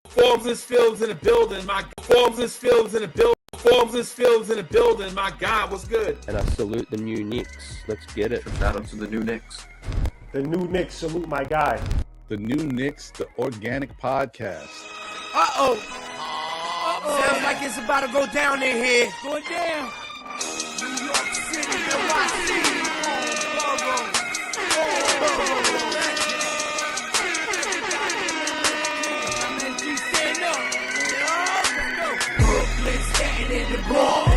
Forbes is Fields in the building. My Forbes is Fields in the building. Forbes is Fields in the building. My God, what's good? And I salute the new Knicks. Let's get it. Shout out to the new Knicks. The new Knicks, salute my guy. The new Knicks, the organic podcast. Sounds like it's about to go down in here. Going down. New York City, NYC. Brooklyn's getting in the Bronx.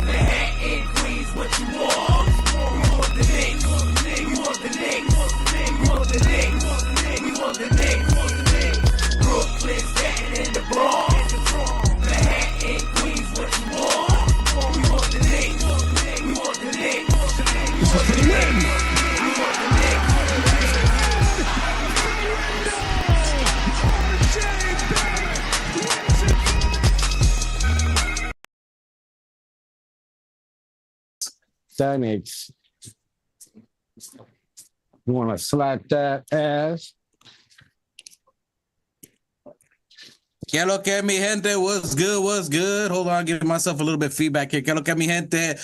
Manhattan, Queens, what you want? We want the Knicks. We want the Knicks. We want the Knicks. We want the Knicks. Brooklyn's getting in the Bronx. Manhattan, Queens, what you want? We want the Knicks. We want the Knicks. We want the Knicks. We want the Knicks. Knicks. You want to slap that ass? Que lo que mi gente, what's good, what's good? Hold on, giving myself a little bit of feedback here. Que lo que mi gente,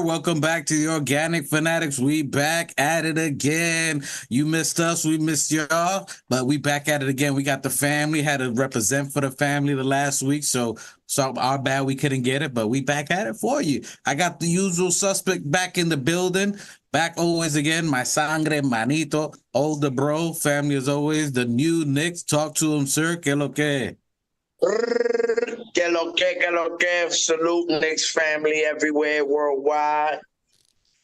welcome back to the Organic Fanatics. We back at it again. You missed us, we missed y'all, but we back at it again. We got the family, had to represent for the family the last week, so our bad we couldn't get it, but we back at it for you. I got the usual suspect back in the building. Back always again, my sangre manito, older bro, family as always, the new Knicks. Talk to him, sir. Que lo que? Que lo que. Salute Knicks family everywhere, worldwide.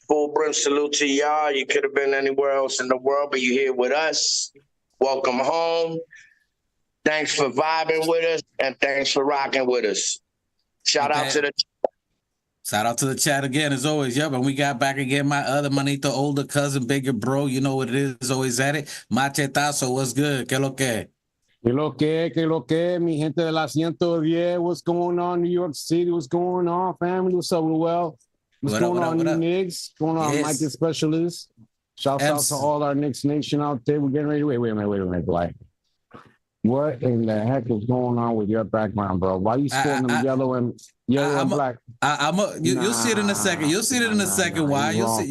Full brim salute to y'all. You could have been anywhere else in the world, but you're here with us. Welcome home. Thanks for vibing with us, and thanks for rocking with us. Shout out to the chat again, as always. Yep, and we got back again my other manito, older cousin, bigger bro. You know what it is, always at it. Machetazo, what's good? Que lo que? Que lo que, mi gente de la 110. What's going on, New York City? What's going on, family? What's up, Well? What's going on, Knicks? What's going on, yes. Mike Specialist? Shout out to all our Knicks Nation out there. We're getting ready. Wait a minute, Black. What in the heck is going on with your background, bro? Why you sporting them yellow and black? You'll see it in a second. You'll see it in a second. Why? You'll see.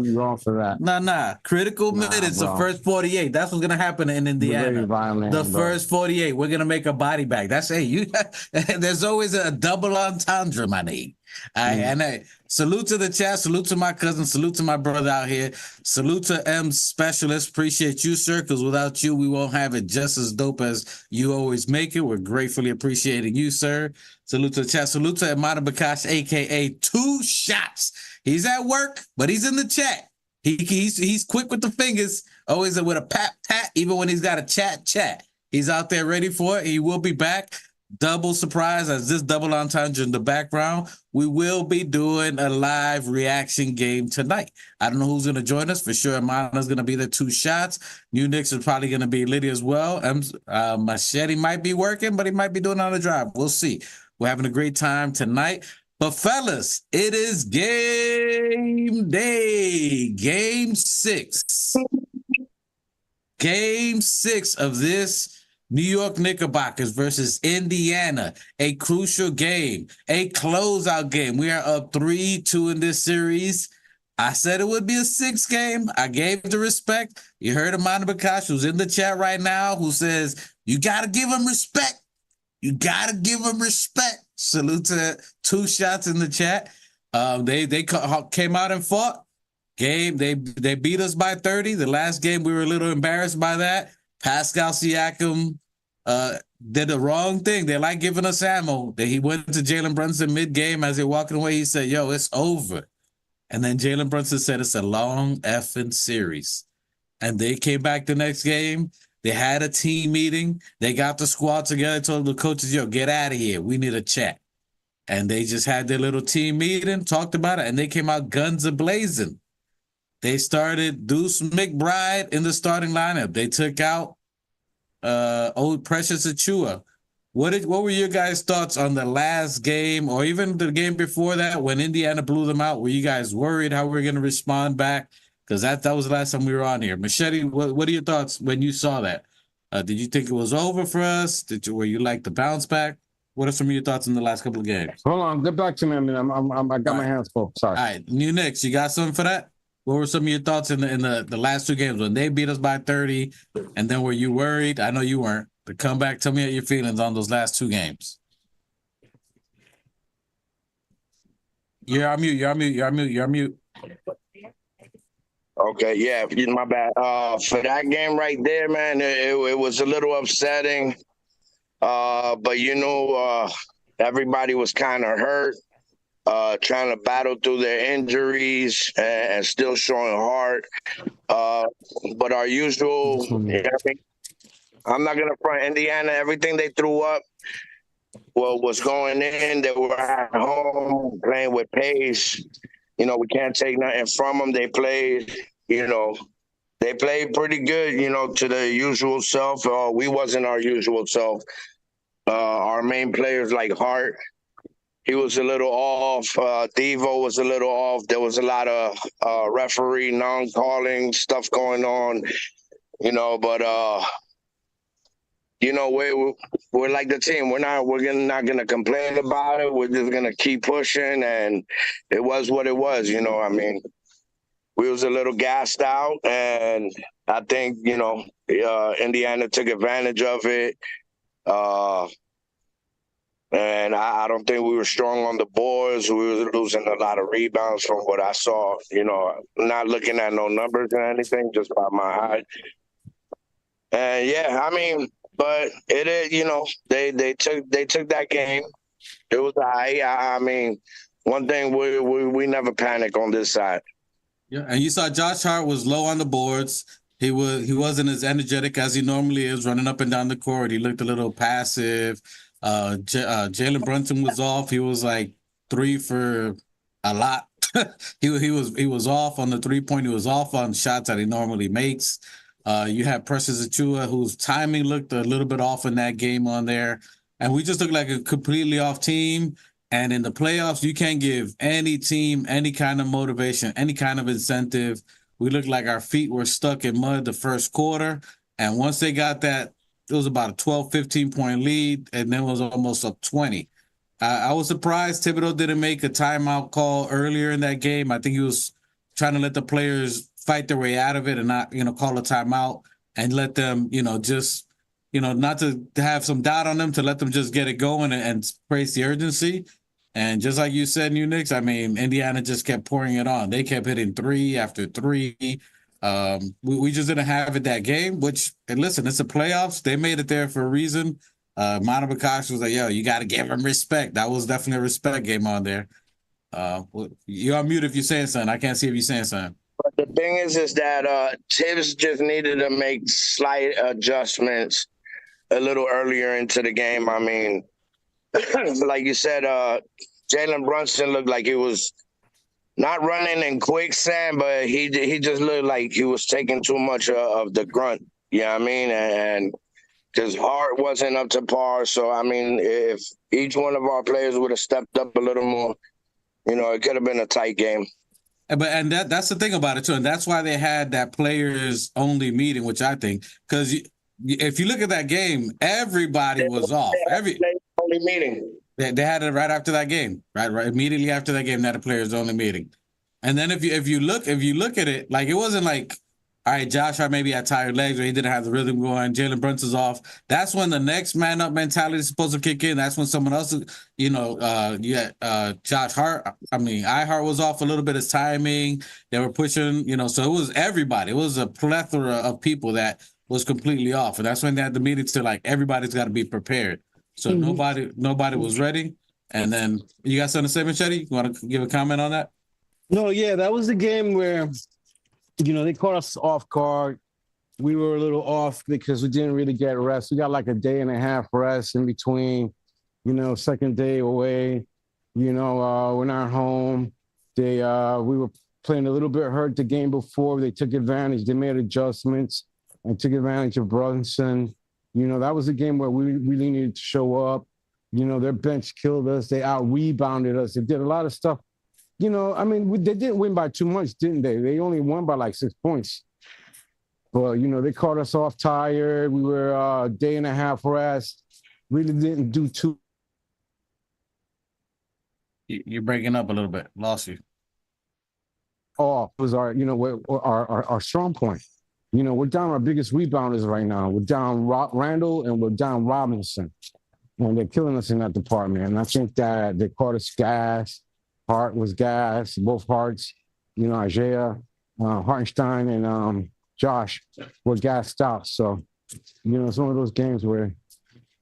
You're wrong for that. Nah. Critical minutes. The first 48. That's what's gonna happen in Indiana. Violent, first 48. We're gonna make a body bag. That's you. There's always a double entendre, my name. And salute to the chat, salute to my cousin, salute to my brother out here, salute to M Specialist. Appreciate you, sir, because without you, we won't have it just as dope as you always make it. We're gratefully appreciating you, sir. Salute to the chat, salute to Amada Bakash, aka Two Shots. He's at work, but he's in the chat. He's quick with the fingers, always with a pat, even when he's got a chat. He's out there ready for it. He will be back. Double surprise as this double entendre in the background. We will be doing a live reaction game tonight. I don't know who's going to join us. For sure, Amana's going to be the Two Shots. New Knicks is probably going to be Liddy as well. Machete might be working, but he might be doing it on the drive. We'll see. We're having a great time tonight. But fellas, it is game day. Game 6. Game 6 of this New York Knickerbockers versus Indiana, a crucial game, a closeout game. We are up 3-2 in this series. I said it would be a 6 game. I gave the respect. You heard Amanda Bakash, who's in the chat right now, who says, you got to give him respect. You got to give him respect. Salute to Two Shots in the chat. They came out and fought. They beat us by 30. The last game, we were a little embarrassed by that. Pascal Siakam did the wrong thing. They like giving us ammo. He went to Jalen Brunson mid-game as they're walking away. He said, yo, it's over. And then Jalen Brunson said it's a long effing series. And they came back the next game. They had a team meeting. They got the squad together, told the coaches, yo, get out of here. We need a chat. And they just had their little team meeting, talked about it, and they came out guns a-blazing. They started Deuce McBride in the starting lineup. They took out old Precious Achua. What were your guys' thoughts on the last game or even the game before that when Indiana blew them out? Were you guys worried how we were going to respond back? Because that was the last time we were on here. Machete, what are your thoughts when you saw that? Did you think it was over for us? Were you like the bounce back? What are some of your thoughts in the last couple of games? Hold on, get back to me. I mean, I got my hands full. Sorry. All right, New Knicks, you got something for that? What were some of your thoughts in the last two games when they beat us by 30? And then were you worried? I know you weren't. But come back, tell me your feelings on those last two games. You're on mute. Okay, yeah, my bad. For that game right there, man, it was a little upsetting. But everybody was kind of hurt, trying to battle through their injuries and still showing heart. But our usual, I'm not gonna front Indiana. Everything they threw up, was going in. They were at home playing with pace. We can't take nothing from them. They played, pretty good, to the usual self. We wasn't our usual self. Our main players like Hart, he was a little off. Devo was a little off. There was a lot of referee non-calling stuff going on, but we're like the team. We're not gonna complain about it. We're just gonna keep pushing, and it was what it was. We was a little gassed out, and I think Indiana took advantage of it. And I don't think we were strong on the boards. We were losing a lot of rebounds from what I saw. Not looking at no numbers or anything, just by my eye. And yeah, but it is, they took that game. It was one thing we never panic on this side. Yeah, and you saw Josh Hart was low on the boards. He wasn't as energetic as he normally is, running up and down the court. He looked a little passive. Jalen Brunson was off. He was like 3 for a lot. he was off on the 3-point. He was off on shots that he normally makes. You had Precious Achiuwa, whose timing looked a little bit off in that game on there. And we just looked like a completely off team. And in the playoffs, you can't give any team any kind of motivation, any kind of incentive. We looked like our feet were stuck in mud the first quarter. And once they got that, it was about a 12, 15-point lead, and then it was almost up 20. I was surprised Thibodeau didn't make a timeout call earlier in that game. I think he was trying to let the players fight their way out of it and not, call a timeout and let them, just, not to have some doubt on them, to let them just get it going and praise the urgency. And just like you said, New Knicks, Indiana just kept pouring it on. They kept hitting 3 after 3. We just didn't have it that game, which, and listen, it's the playoffs. They made it there for a reason. Manu Bakash was like, yo, you got to give him respect. That was definitely a respect game on there. You're on mute if you're saying something. I can't see if you're saying something. But the thing is that Tibbs just needed to make slight adjustments a little earlier into the game. Like you said, Jalen Brunson looked like he was not running in quicksand, but he just looked like he was taking too much of the grunt. And because Hart wasn't up to par. So, if each one of our players would have stepped up a little more, it could have been a tight game. And that's the thing about it, too. And that's why they had that players-only meeting, which I think, because if you look at that game, everybody was off. Players-only meeting. They had it right after that game, right immediately after that game. They had a players-only meeting, and then if you look at it, like it wasn't like, all right, Josh Hart maybe had tired legs or he didn't have the rhythm going. Jalen Brunson's off. That's when the next man up mentality is supposed to kick in. That's when someone else, Josh Hart. Hart was off a little bit. His timing, they were pushing, so it was everybody. It was a plethora of people that was completely off, and that's when they had the meeting to like everybody's got to be prepared. So nobody was ready. And then you got something to say, Machete? You want to give a comment on that? No, yeah, that was the game where, they caught us off guard. We were a little off because we didn't really get rest. We got like a day and a half rest in between, second day away. We're not home. We were playing a little bit hurt the game before. They took advantage. They made adjustments and took advantage of Brunson. That was a game where we really needed to show up. Their bench killed us. They out-rebounded us. They did a lot of stuff. They didn't win by too much, didn't they? They only won by like 6 points. But, they caught us off tired. We were a day and a half rest. Really didn't do too. You're breaking up a little bit. Lost you. Off was our strong point. We're down our biggest rebounders right now. We're down Randall and we're down Robinson. And they're killing us in that department. And I think that they caught us gas. Hart was gas, both Harts. Isaiah, Hartenstein, and Josh were gassed out. So, it's one of those games where.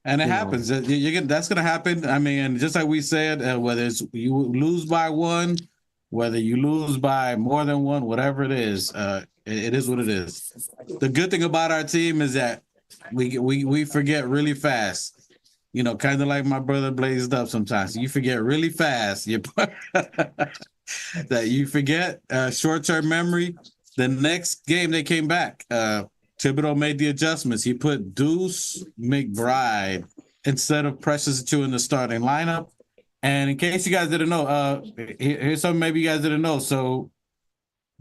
And it happens. That's going to happen. I mean, just like we said, whether it's you lose by one, whether you lose by more than one, whatever it is what it is. The good thing about our team is that we forget really fast. Kind of like my brother Blazed Up sometimes. You forget really fast. That you forget short-term memory. The next game they came back, Thibodeau made the adjustments. He put Deuce McBride instead of Precious Achiuwa in the starting lineup. And in case you guys didn't know, here's something maybe you guys didn't know. So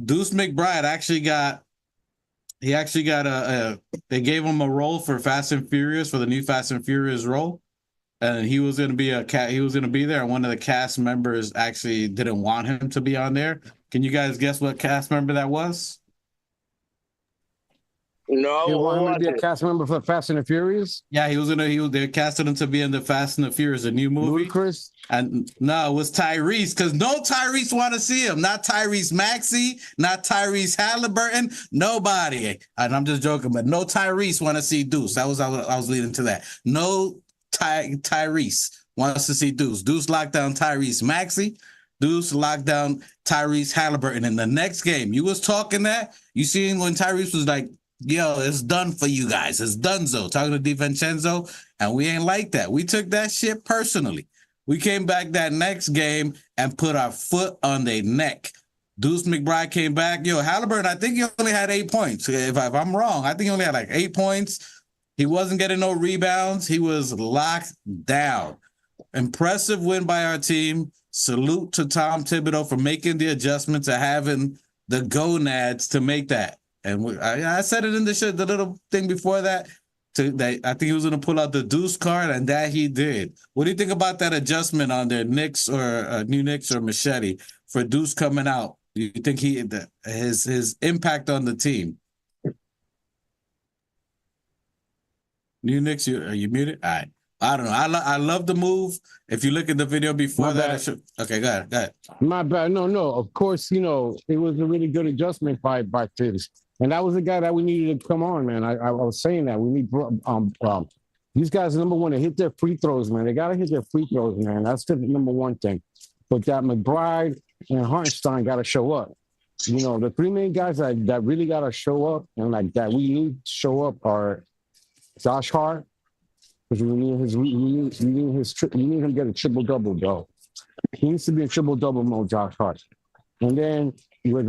Deuce McBride actually got they gave him a role for Fast and Furious, for the new Fast and Furious role. And he was going to be there. And one of the cast members actually didn't want him to be on there. Can you guys guess what cast member that was? No, He wanted to be a cast member for Fast and the Furious? Yeah, they casted him to be in the Fast and the Furious, a new movie. Ludacris? And no, it was Tyrese, because no Tyrese want to see him. Not Tyrese Maxey, not Tyrese Halliburton, nobody. And I'm just joking, but no Tyrese want to see Deuce. I was leading to that. No Tyrese wants to see Deuce. Deuce locked down Tyrese Maxey. Deuce locked down Tyrese Halliburton. In the next game, you was talking that. You seen when Tyrese was like, yo, it's done for you guys. It's donezo. Talking to DiVincenzo, and we ain't like that. We took that shit personally. We came back that next game and put our foot on their neck. Deuce McBride came back. Yo, Halliburton, I think he only had 8 points. If I'm wrong, I think he only had like 8 points. He wasn't getting no rebounds. He was locked down. Impressive win by our team. Salute to Tom Thibodeau for making the adjustments and having the gonads to make that. And I said it in the little thing before that. I think he was going to pull out the Deuce card, and that he did. What do you think about that adjustment on their Knicks or New Knicks or Machete for Deuce coming out? Do you think his impact on the team? New Knicks, are you muted? All right. I don't know. I love the move. If you look at the video before okay, go ahead. My bad. No. Of course, it was a really good adjustment by Tibbs. And that was the guy that we needed to come on, man. I was saying that we need these guys, number one, to hit their free throws, man. They got to hit their free throws, man. That's the number one thing. But that McBride and Hartenstein got to show up. The three main guys that really got to show up and like that we need to show up are Josh Hart, because we need him to get a triple-double, bro. He needs to be in triple-double mode, Josh Hart. And then with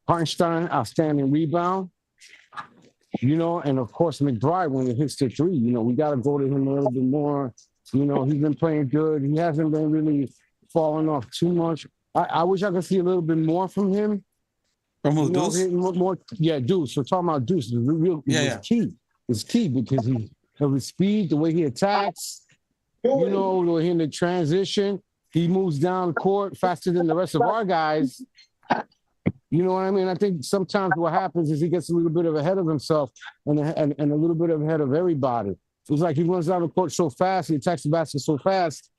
Hartenstein, outstanding rebound, and of course McBride when he hits the three, we got to go to him a little bit more. He's been playing good. He hasn't been really falling off too much. I wish I could see a little bit more from him. From who, Deuce? More, yeah, Deuce. We're talking about Deuce. It's key. It's key because of his speed, the way he attacks, the way he in the transition. He moves down the court faster than the rest of our guys. You know what I mean? I think sometimes what happens is he gets a little bit ahead of himself and a little bit ahead of everybody. It's like he runs down the court so fast, he attacks the basket so fast,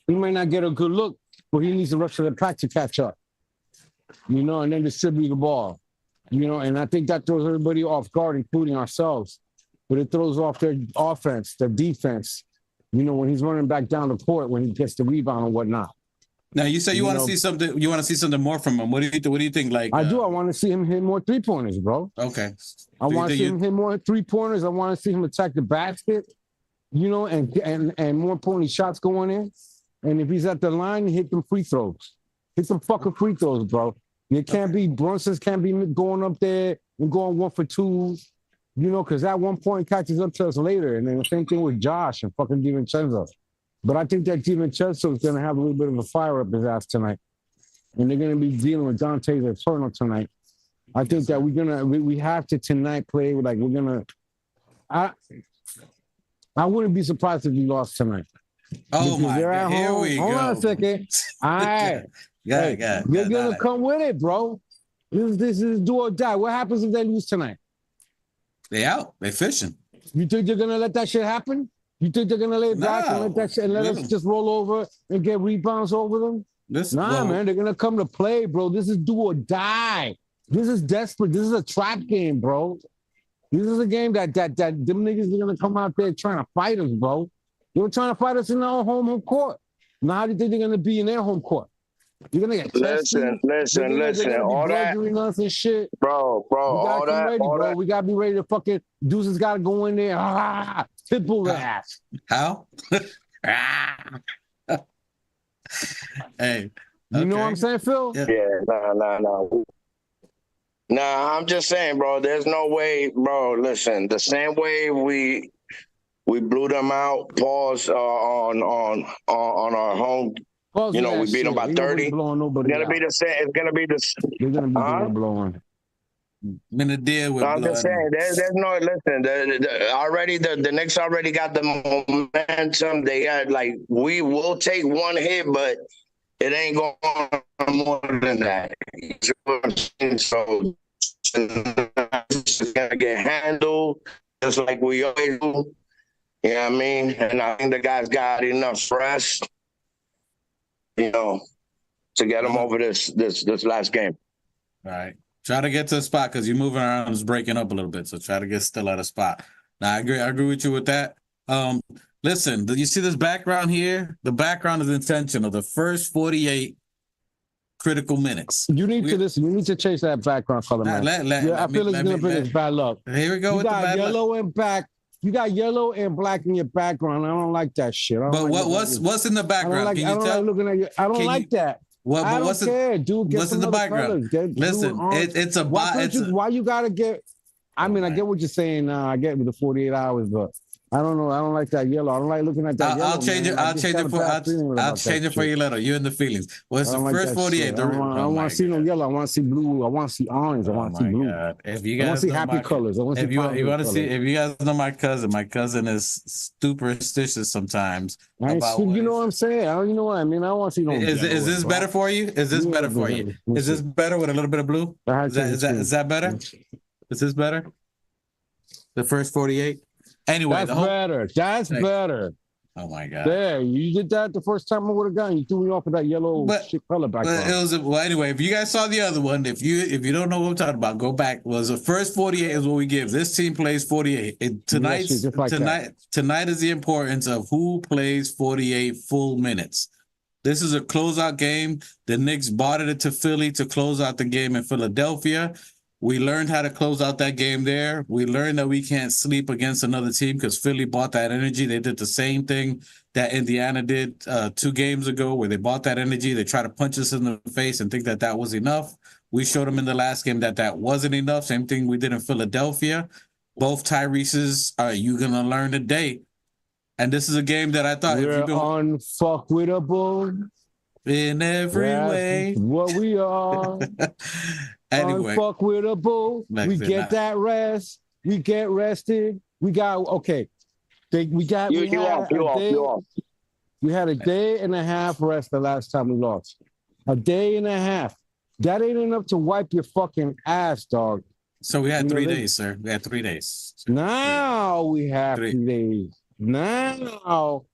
he might not get a good look, but he needs the rest of the pack to catch up, and then distribute the ball. And I think that throws everybody off guard, including ourselves. But it throws off their offense, their defense, when he's running back down the court, when he gets the rebound and whatnot. Now you say you want to see something. You want to see something more from him. What do you think? Like I do. I want to see him hit more 3-pointers, bro. Okay. I want to see him hit more 3-pointers. I want to see him attack the basket, and more importantly, shots going in. And if he's at the line, hit them free throws. Hit some fucking free throws, bro. It can't be Brunson's can't be going up there and going 1 for 2. Because that 1 point catches up to us later. And then the same thing with Josh and fucking DiVincenzo. But I think that DiVincenzo is going to have a little bit of a fire up his ass tonight. And they're going to be dealing with Dante's Inferno tonight. I think that we have to tonight play like we're gonna. I wouldn't be surprised if we lost tonight. Oh my God! Here home. we Hold go. on a second. All right, you're gonna come with it, bro. This is do or die. What happens if they lose tonight? They out. They fishing. You think they're gonna let that shit happen? You think they're gonna lay back and let that shit and let us just roll over and get rebounds over them? Man, they're gonna come to play, bro. This is do or die. This is desperate. This is a trap game, bro. This is a game that them niggas are gonna come out there trying to fight us, bro. They were trying to fight us in our home court. Now how do you think they're gonna be in their home court? You're gonna get listen. All that, us and shit, bro. All that, ready, bro. We gotta be ready to fucking. Deuces gotta go in there. Pitbull their ass. How? Hey, you know what I'm saying, Phil? Yeah, nah. Nah, I'm just saying, bro. There's no way, bro. Listen, the same way we blew them out. Pause on our home. Pause we beat them by 30. It's gonna be the same. It's gonna be the. They're gonna be blowing. Been a deal with. I'm just saying. There's no listen. Already the Knicks already got the momentum. They got we will take one hit, but it ain't going more than that. So it's gonna get handled just like we always do. You know what I mean? And I think the guys got enough rest, to get them over this last game. All right. Try to get to a spot because you're moving around, it's breaking up a little bit. So try to get still at a spot. Now I agree with you with that. Listen, do you see this background here? The background is intentional. The first 48 critical minutes. You need to listen. You need to chase that background color, man. I feel it's gonna bring us bad luck. Here we go. You with got the bad yellow luck. and black. You got yellow and black in your background. I don't like that shit. But what's in the background? I don't looking at you. I don't like that. I don't care, dude. Get what's in the background? Listen, it's a why you gotta get? I mean, I get what you're saying. I get with the 48 hours, but I don't know. I don't like that yellow. I don't like looking at that yellow. I'll change it. I'll change it for you later. You're in the feelings. Well, it's the first 48. I don't want to see no yellow. I want to see blue. I want to see orange. I want to see blue. If you guys I want to see happy colors. I want to see you want to see, if you guys know my cousin is superstitious sometimes. You know what I'm saying? You know what I mean? I want to see no. Is this better for you? Is this better for you? Is this better with a little bit of blue? Is that better? Is this better? The first 48. Anyway, that's better. Oh my God! There, you did that the first time I would have gotten. You threw me off with that yellow shit color back. Anyway, if you guys saw the other one, if you don't know what I'm talking about, go back. The first 48 is what we give. This team plays 48. Tonight is the importance of who plays 48 full minutes. This is a closeout game. The Knicks bartered it to Philly to close out the game in Philadelphia. We learned how to close out that game there. We learned that we can't sleep against another team because Philly bought that energy. They did the same thing that Indiana did 2 games ago where they bought that energy. They tried to punch us in the face and think that was enough. We showed them in the last game that wasn't enough. Same thing we did in Philadelphia. Both Tyrese's are you going to learn today. And this is a game that I thought we're unfuckwittable in every way. What we are. Anyway, unfuckwittable. We get that rest. We get rested. We got okay. We had a day and a half rest the last time we lost. A day and a half. That ain't enough to wipe your fucking ass, dog. So we had 3 days, sir. We had 3 days. Now we have 3 days. Now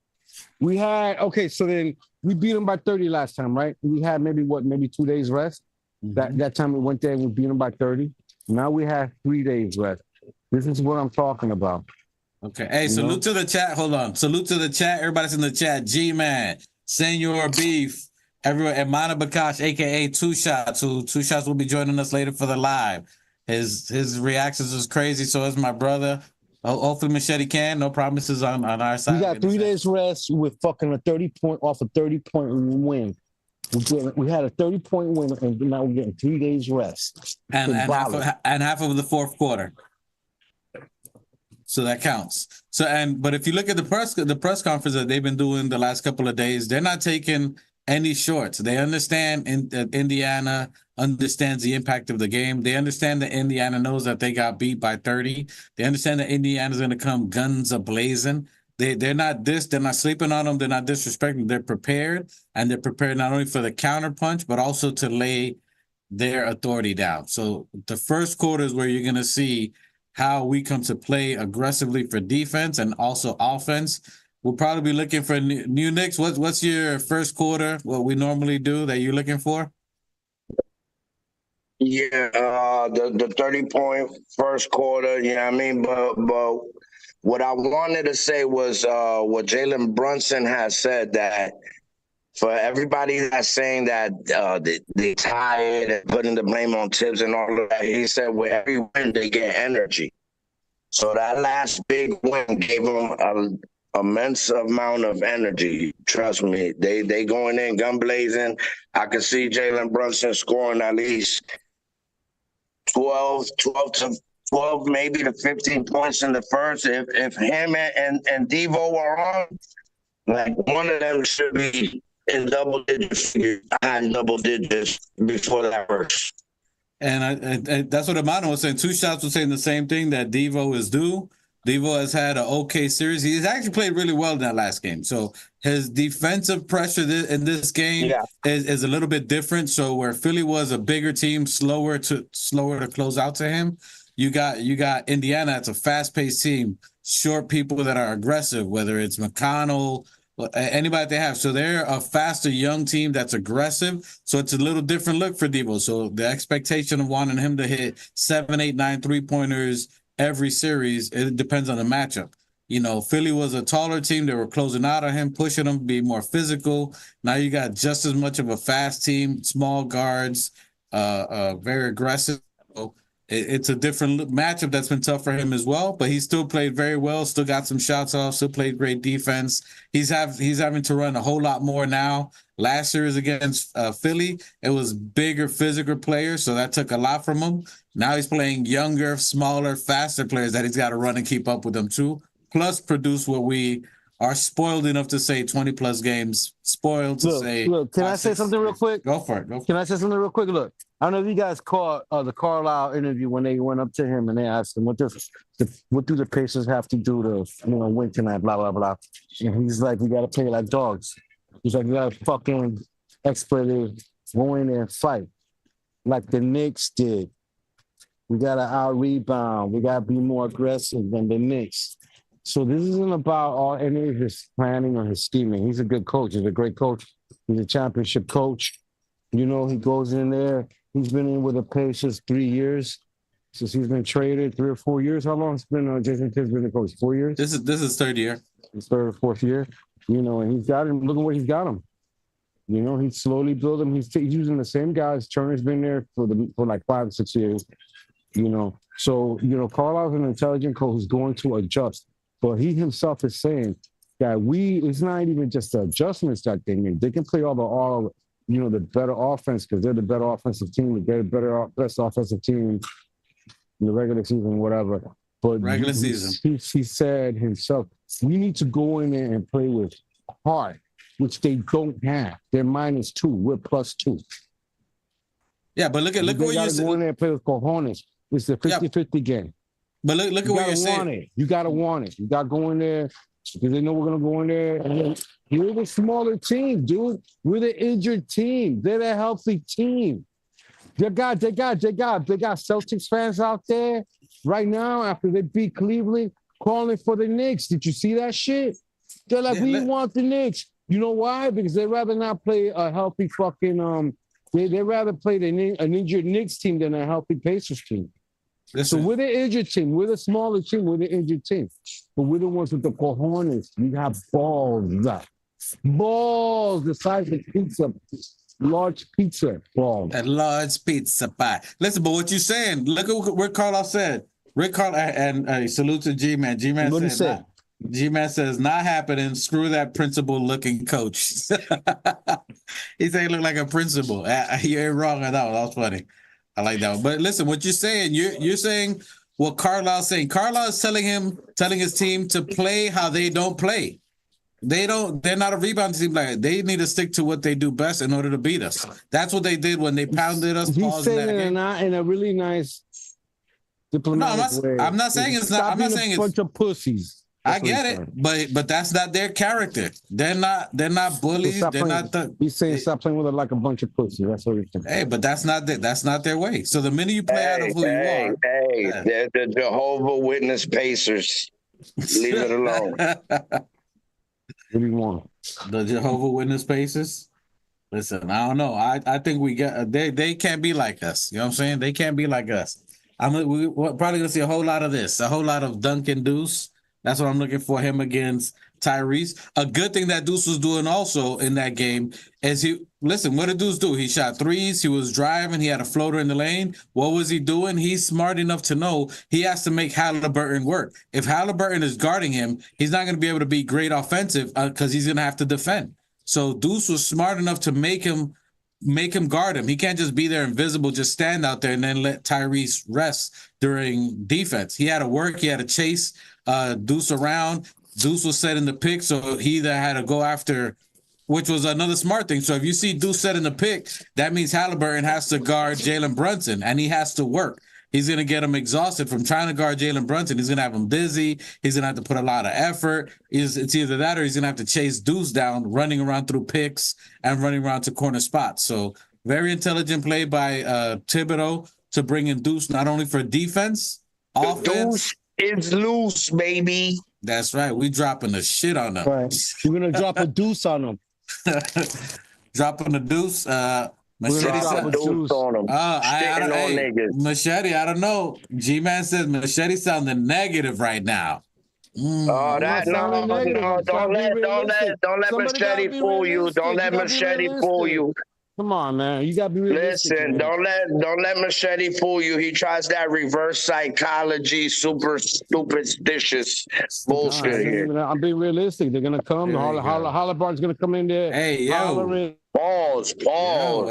we had so then we beat them by 30 last time, right? We had maybe 2 days rest. That time we went there and we beat them by 30. Now we have 3 days rest. This is what I'm talking about. Okay. Hey, salute to the chat. Hold on. Salute to the chat. Everybody's in the chat. G-Man, Senor Beef, everyone, and Mana Bakash, aka Two Shots, who Two Shots will be joining us later for the live. His reactions is crazy. So is my brother. Hopefully Machete can. No promises on our side. We got 3 days rest with fucking a 30-point win. We had a 30-point win, and now we're getting 3 days rest. And half of the fourth quarter. So that counts. But if you look at the press conference that they've been doing the last couple of days, they're not taking any shorts. They understand that Indiana understands the impact of the game. They understand that Indiana knows that they got beat by 30. They understand that Indiana's going to come guns a-blazing. They're not sleeping on them. They're not disrespecting. They're prepared, and they're prepared not only for the counter punch, but also to lay their authority down. So the first quarter is where you're going to see how we come to play aggressively for defense and also offense. We'll probably be looking for new Knicks. What's your first quarter, what we normally do that you're looking for? Yeah, the 30-point first quarter, you know what I mean? But what I wanted to say was what Jalen Brunson has said, that for everybody that's saying that they tired and putting the blame on Tibbs and all of that, he said with every win they get energy. So that last big win gave them an immense amount of energy. Trust me, they going in gun blazing. I could see Jalen Brunson scoring at least 12 maybe to 15 points in the first. If him and Devo are on, like one of them should be in double digits, high double digits before that verse. And that's what Amano was saying. Two Shots was saying the same thing, that Devo is due. Devo has had an okay series. He's actually played really well in that last game. So his defensive pressure in this game is a little bit different. So where Philly was a bigger team, slower to close out to him, you got Indiana. It's a fast-paced team, short people that are aggressive, whether it's McConnell, anybody they have. So they're a faster young team that's aggressive. So it's a little different look for Devo. So the expectation of wanting him to hit 7, 8, 9 3-pointers every series, it depends on the matchup. You know, Philly was a taller team. They were closing out on him, pushing him, be more physical. Now you got just as much of a fast team, small guards, very aggressive. So it's a different matchup that's been tough for him as well, but he still played very well, still got some shots off, still played great defense. He's having to run a whole lot more now. Last series against Philly, it was bigger, physical players, so that took a lot from him. Now he's playing younger, smaller, faster players that he's got to run and keep up with them too, plus produce what we are spoiled enough to say 20-plus games. Spoiled to say. Look, can I say something real quick? Go for it. Can I say something real quick? Look, I don't know if you guys caught the Carlisle interview when they went up to him and they asked him, what do the Pacers have to do to win tonight, blah, blah, blah. And he's like, we got to play like dogs. He's like, we got to fucking exploit, go in there and fight like the Knicks did. We got to out-rebound. We got to be more aggressive than the Knicks. So this isn't about any of his planning or his scheming. He's a good coach. He's a great coach. He's a championship coach. You know, he goes in there. He's been in with the Pacers 3 years since he's been traded, 3 or 4 years. How long has been Jason Kidd's been the coach? 4 years? This is third year. His third or fourth year. You know, and he's got him. Look at where he's got him. You know, he's slowly building. He's using the same guys. Turner's been there for like 5 or 6 years. You know, so Carlisle's an intelligent coach who's going to adjust. But he himself is saying that it's not even just the adjustments that they need. They can play the better offense because they're the better offensive team. They're the best offensive team in the regular season, whatever. But regular season, he said himself, we need to go in there and play with heart, which they don't have. They're -2. We're +2. Yeah, but look at what you said. Go in there and play with cojones. It's a 50-50 game. But look at what you're saying. You got to want it. You got to go in there because they know we're going to go in there. And we're the smaller team, dude. We're the injured team. They're the healthy team. They got Celtics fans out there right now after they beat Cleveland calling for the Knicks. Did you see that shit? They're like, we want the Knicks. You know why? Because they'd rather not play a healthy fucking they'd rather play an injured Knicks team than a healthy Pacers team. So we're the injured team. We're the smaller team. We're the injured team. But we're the ones with the cojones. We have balls. Balls the size of pizza. Large pizza balls. A large pizza pie. Listen, but what you're saying, look at what Carlisle said. Rick Carlisle, and salute to G-Man. G-Man said, G-Man says, not happening. Screw that principal-looking coach. He said he looked like a principal. You ain't wrong on that one. That was funny. I like that one. But listen, what you're saying, you're saying what Carlisle's saying. Carlisle is telling his team to play how they don't play. They're not a rebound team. Like they need to stick to what they do best in order to beat us. That's what they did when they pounded us. He's saying it in a really nice diplomatic way. I'm not saying it's not. I'm not saying a it's bunch of pussies. I get it, but that's not their character. They're not bullies. They're not He's saying stop playing with it like a bunch of pussies. That's what he's saying. Hey, but that's not their way. So the minute you play out of who you are, they're the Jehovah Witness Pacers. Leave it alone. What do you want? The Jehovah Witness Pacers. Listen, I don't know. I think we get they can't be like us. You know what I'm saying? They can't be like us. We're probably gonna see a whole lot of this. A whole lot of Duncan Deuce. That's what I'm looking for him against Tyrese. A good thing that Deuce was doing also in that game is what did Deuce do? He shot threes. He was driving. He had a floater in the lane. What was he doing? He's smart enough to know he has to make Halliburton work. If Halliburton is guarding him, he's not going to be able to be great offensive because he's going to have to defend. So Deuce was smart enough to make him guard him. He can't just be there invisible, just stand out there and then let Tyrese rest during defense. He had to work. He had to chase Deuce around. Deuce was setting the pick, so he either had to go after, which was another smart thing. So if you see Deuce setting the pick, that means Halliburton has to guard Jalen Brunson, and he has to work. He's going to get him exhausted from trying to guard Jalen Brunson. He's going to have him dizzy. He's going to have to put a lot of effort. It's either that or he's going to have to chase Deuce down, running around through picks and running around to corner spots. So very intelligent play by Thibodeau to bring in Deuce, not only for defense, offense. Deuce is loose, baby. That's right. We dropping the shit on them. Right. We're going to drop a deuce on them. Dropping the deuce. Machete on him. Machete, I don't know. G-Man says Machete sounding negative right now. Don't let Machete fool you. Don't let Machete fool you. Come on, man. You gotta be realistic. Listen, don't let Machete fool you. He tries that reverse psychology, super superstitious bullshit here. I'm being realistic. They're gonna come. Halliburton's gonna come in there. Hey, yo. Pause. Yo.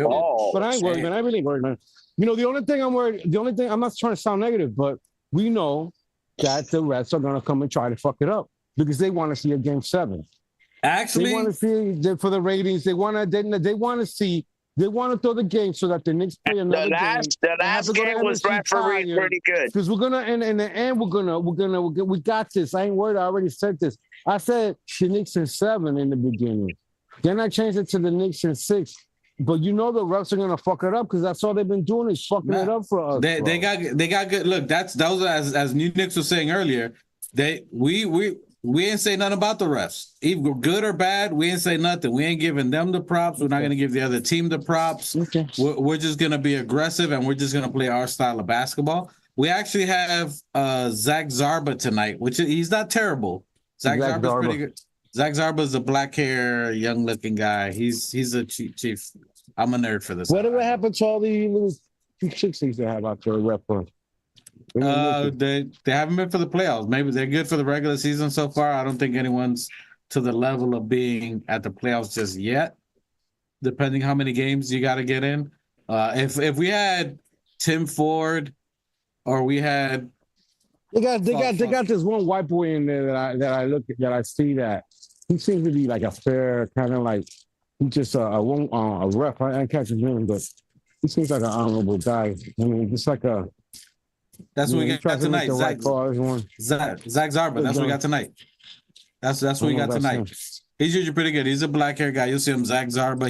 Pause. But I ain't worried, man. I really ain't worried, man. You know, the only thing I'm not trying to sound negative, but we know that the refs are gonna come and try to fuck it up because they want to see a game 7. Actually, they want to see for the ratings. They want to throw the game so that the Knicks play another game. The last game was refereed pretty good. Because we're gonna, and in the end, we got this. I ain't worried. I already said this. I said the Knicks in 7 in the beginning. Then I changed it to the Knicks in 6. But you know the refs are gonna fuck it up because that's all they've been doing is fucking it up for us. They got good. Look, that was as New Knicks was saying earlier. We ain't say nothing about the refs. Either good or bad, we ain't say nothing. We ain't giving them the props. We're not going to give the other team the props. Okay. We're just going to be aggressive, and we're just going to play our style of basketball. We actually have Zach Zarba tonight, he's not terrible. Zach Zarba's pretty good. Zach Zarba's a black hair, young-looking guy. He's a chief. I'm a nerd for this. Whatever happened to all the little chicks they have out there rep for? They haven't been for the playoffs. Maybe they're good for the regular season so far. I don't think anyone's to the level of being at the playoffs just yet. Depending how many games you got to get in. If we had Tim Ford, or we had they got this one white boy in there that I see that he seems to be like a fair kind of like he's just a ref. I can't his name, but he seems like an honorable guy. I mean, just like a. That's what we got tonight. Zach Zarba. That's what we got tonight. That's what we got tonight. He's usually pretty good. He's a black hair guy. You'll see him, Zach Zarba.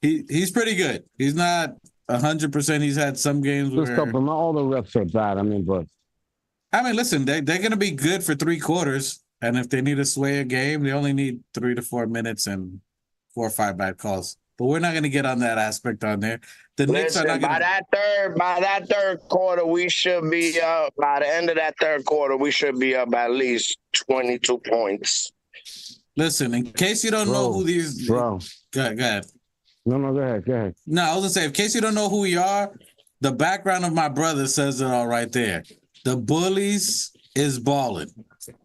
He's pretty good. He's not 100%. He's had some games where not all the reps are bad. I mean, listen, they're gonna be good for 3 quarters, and if they need to sway a game, they only need 3 to 4 minutes and 4 or 5 bad calls. But we're not going to get on that aspect on there. The Knicks are not by that third quarter, we should be up. By the end of that third quarter, we should be up at least 22 points. Listen, in case you don't know who these... Bro. Go ahead. No, go ahead. No, I was going to say, in case you don't know who we are, the background of my brother says it all right there. The Bullies is balling.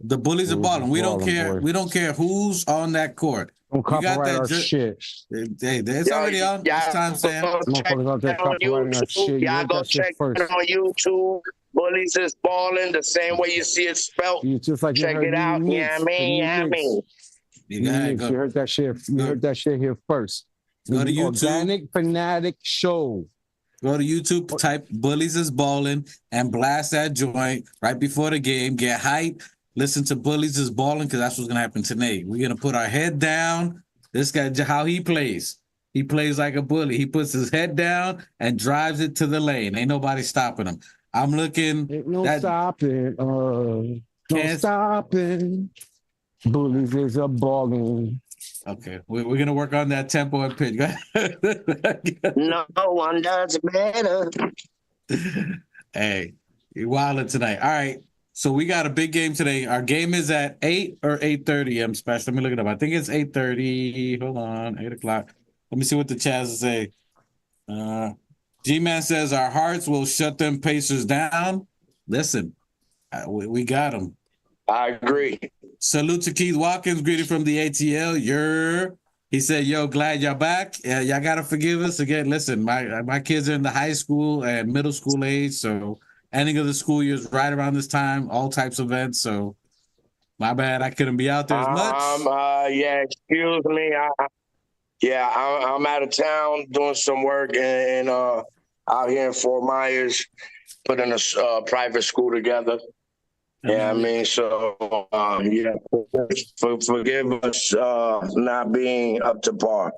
The Bullies are balling. We don't care. Boy. We don't care who's on that court. Don't copyright our shit. Hey, it's already on. It's time, Sam. Motherfuckers out there copyrighting our shit. Y'all go check it on YouTube. Bullies is balling the same way you see it spelled. It's just like Check it out. Yeah, I mean, yeah, I mean. You gotta You heard that shit. You heard that shit here first. Go to The YouTube. Organic Fanatic Show. Go to YouTube, type Bullies is Balling, and blast that joint right before the game. Get hype. Listen to Bullies is Balling, because that's what's going to happen today. We're going to put our head down. This guy, how he plays. He plays like a bully. He puts his head down and drives it to the lane. Ain't nobody stopping him. I'm looking. Ain't no stopping. No stopping. Bullies is a balling. Okay, we're going to work on that tempo and pitch. No one does better. Hey, you're wilding tonight. All right, so we got a big game today. Our game is at 8 or 8:30. I'm special. Let me look it up. I think it's 8:30. Hold on, 8 o'clock. Let me see what the Chaz say. G-Man says our hearts will shut them Pacers down. Listen, we got them. I agree. Salute to Keith Watkins, greeting from the ATL. He said, yo, glad y'all back. Y'all got to forgive us again. Listen, my kids are in the high school and middle school age, so ending of the school year is right around this time, all types of events, so my bad, I couldn't be out there as much. Yeah, excuse me. I'm out of town doing some work and out here in Fort Myers, putting a private school together. Yeah, I mean, so forgive us not being up to par.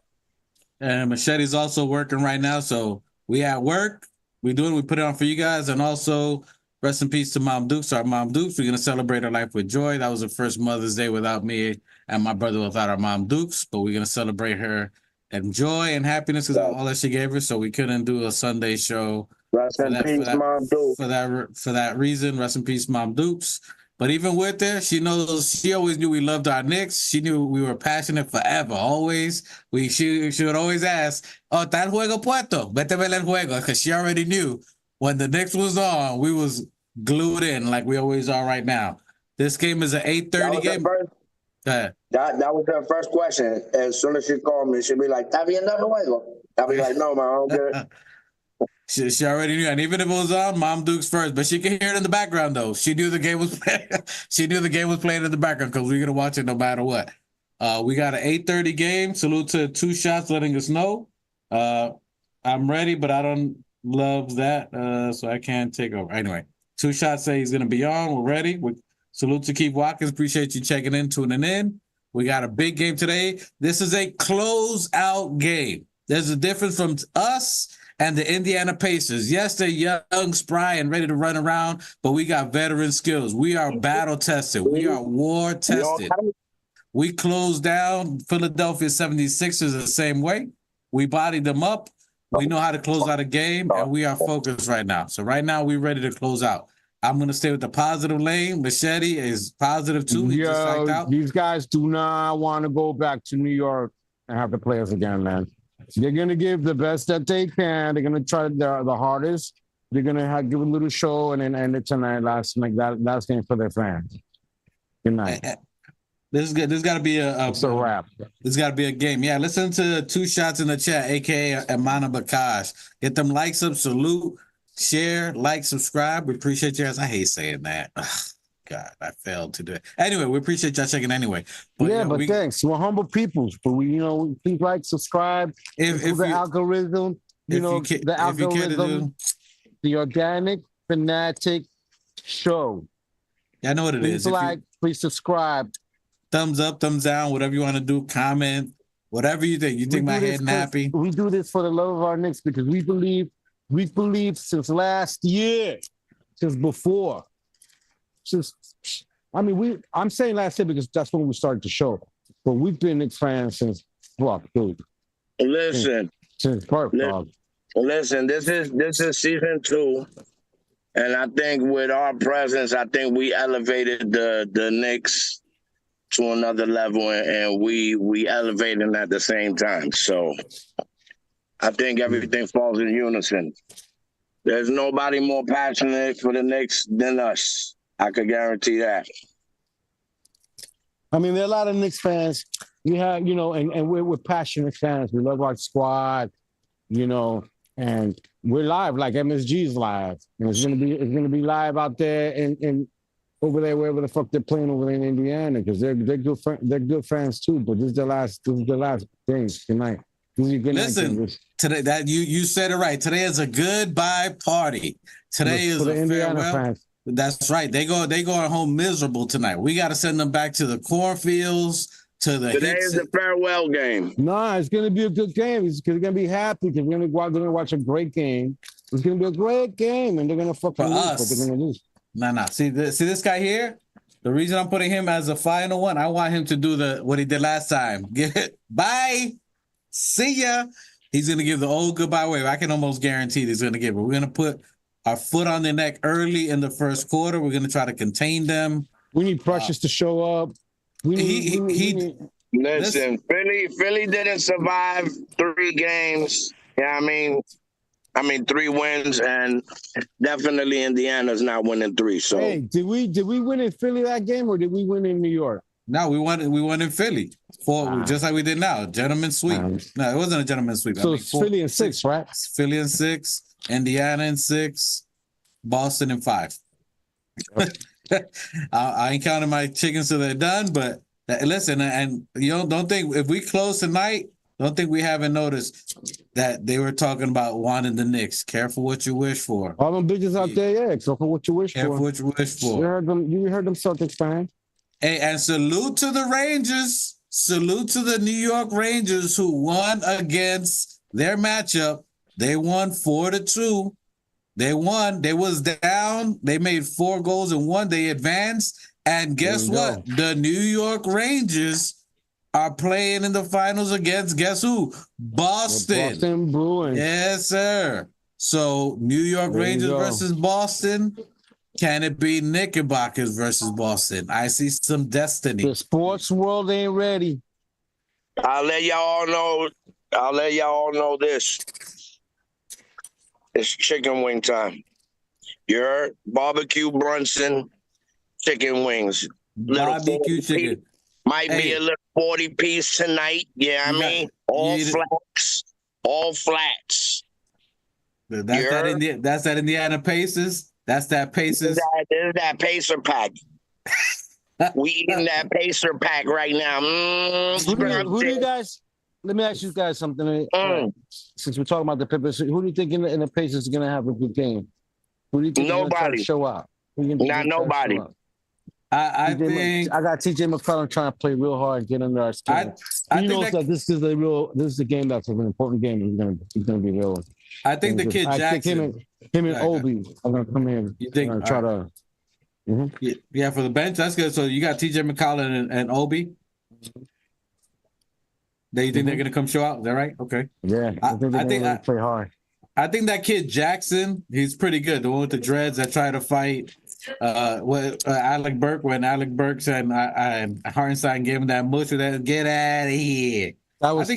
And Machete's also working right now, so we at work. We put it on for you guys, and also rest in peace to Mom Dukes. Our Mom Dukes, we're gonna celebrate her life with joy. That was the first Mother's Day without me and my brother without our Mom Dukes, but we're gonna celebrate her and joy and happiness because all that she gave her. So we couldn't do a Sunday show. Rest in peace, Mom Dukes. For that reason, rest in peace, Mom Dukes. But even with that, she always knew we loved our Knicks. She knew we were passionate forever, always. She would always ask, "Oh, tal juego puesto? Vete a ver el juego," because she already knew when the Knicks was on, we was glued in like we always are right now. This game is an 8:30 game. Go ahead. That was her first question. As soon as she called me, she'd be like, "¿Está viendo el juego?" I'll be like, "No, man, I don't get it." She already knew, and even if it was on, Mom Dukes first, but she could hear it in the background though. She knew the game was playing. She knew the game was playing in the background because we were gonna watch it no matter what. We got an 8:30 game. Salute to Two Shots letting us know. I'm ready, but I don't love that, so I can't take over. Anyway, Two Shots say he's gonna be on. We're ready. Salute to Keith Watkins. Appreciate you checking in, tuning in. We got a big game today. This is a closeout game. There's a difference from us and the Indiana Pacers. Yes, they're young, spry, and ready to run around, but we got veteran skills. We are battle-tested. We are war-tested. We closed down Philadelphia 76ers the same way. We bodied them up. We know how to close out a game, and we are focused right now. So right now, we're ready to close out. I'm going to stay with the positive lane. Machete is positive, too. He just psyched out. These guys do not want to go back to New York and have to play us again, man. They're going to give the best that they can. They're going to try the hardest. They're going to give a little show and then end it tonight. Last game for their fans. Good night. This is good. This got to be it's a wrap. This got to be a game. Yeah, listen to Two Shots in the chat, a.k.a. Amana Bakash. Get them likes up. Salute, share, like, subscribe. We appreciate you guys. I hate saying that. Ugh, God, I failed to do it. Anyway, we appreciate y'all checking anyway. But, thanks. We're humble people. But please like, subscribe. If the algorithm, the algorithm, the Organic Fanatic Show. Yeah, I know what it is. Please like, please subscribe. Thumbs up, thumbs down, whatever you want to do, comment, whatever you think. You think my head nappy? We do this for the love of our Knicks because we believe since last year, since before. I'm saying last year because that's when we started the show. But we've been Knicks fans since dude. Listen. Since birth, dog. Listen, this is season 2. And I think with our presence, I think we elevated the Knicks to another level, and we elevating at the same time. So I think everything falls in unison. There's nobody more passionate for the Knicks than us. I could guarantee that. I mean, there are a lot of Knicks fans. We have, and we're passionate fans. We love our squad, and and we're live, like MSG's live, and it's gonna be live out there and over there wherever the fuck they're playing over there in Indiana, because they're good fans too. But this is the last game tonight. This is a good Listen, night. today that you said it right. Today is a goodbye party. Today is for a the Indiana farewell. fans. That's right. They going home miserable tonight. We got to send them back to the cornfields, to the Today hits. is the farewell game. No, it's going to be a good game. It's going to be happy because we're going to watch a great game. It's going to be a great game, and they're going to fucking For lose, us. but they're going to lose. Nah. See this guy here? The reason I'm putting him as a final one, I want him to do what he did last time. Bye. See ya. He's going to give the old goodbye wave. I can almost guarantee he's going to give it. We're going to put our foot on their neck early in the first quarter. We're going to try to contain them. We need Precious to show up. Listen, Philly didn't survive 3 games. Yeah, I mean 3 wins, and definitely Indiana's not winning 3. So Hey, did we win in Philly that game, or did we win in New York? No, we won in Philly. Just like we did now. Gentleman's sweep. No, it wasn't a gentleman's sweep. So it's Philly in 6, right? Philly in 6, Indiana in 6, Boston in 5. I ain't counting my chickens till they're done, but listen, and you don't think if we close tonight, don't think we haven't noticed that they were talking about wanting the Knicks. Careful what you wish for. All them bitches out there, yeah. Careful what you wish Careful for. what you wish for. You heard them Celtics fans. Hey, and salute to the Rangers. Salute to the New York Rangers who won against their matchup. They won 4-2. They won. They was down. They made 4 goals and won. They advanced. And guess what? The New York Rangers are playing in the finals against guess who? Boston. Boston Bruins. Yes, sir. So New York Rangers versus Boston. Can it be Knickerbockers versus Boston? I see some destiny. The sports world ain't ready. I'll let y'all know this. It's chicken wing time. You heard? Barbecue Brunson chicken wings. Barbecue chicken. Might be a little 40-piece tonight. Yeah, I mean, all flats. All flats. That's that Indiana Pacers. That's that Pacers. This is that Pacer pack. We eating that Pacer pack right now. Who do you guys? Let me ask you guys something. Since we're talking about the Pacers, who do you think in the Pacers is going to have a good game? Who do you think nobody show up? Not nobody. I think I got TJ McClellan trying to play real hard and get under our skin. He knows that this is the game that's an important game. He's gonna be real. I think the kid Jackson. I think him and Obi are gonna come in. You think try to? Yeah, for the bench, that's good. So you got TJ McCollum and Obi. You think they're gonna come show out? Is that right? Okay. Yeah, I think they're gonna play hard. I think that kid Jackson, he's pretty good. The one with the dreads that tried to fight Alec Burke when Alec Burke said Hartenstein gave him that mush with that get out of here. That was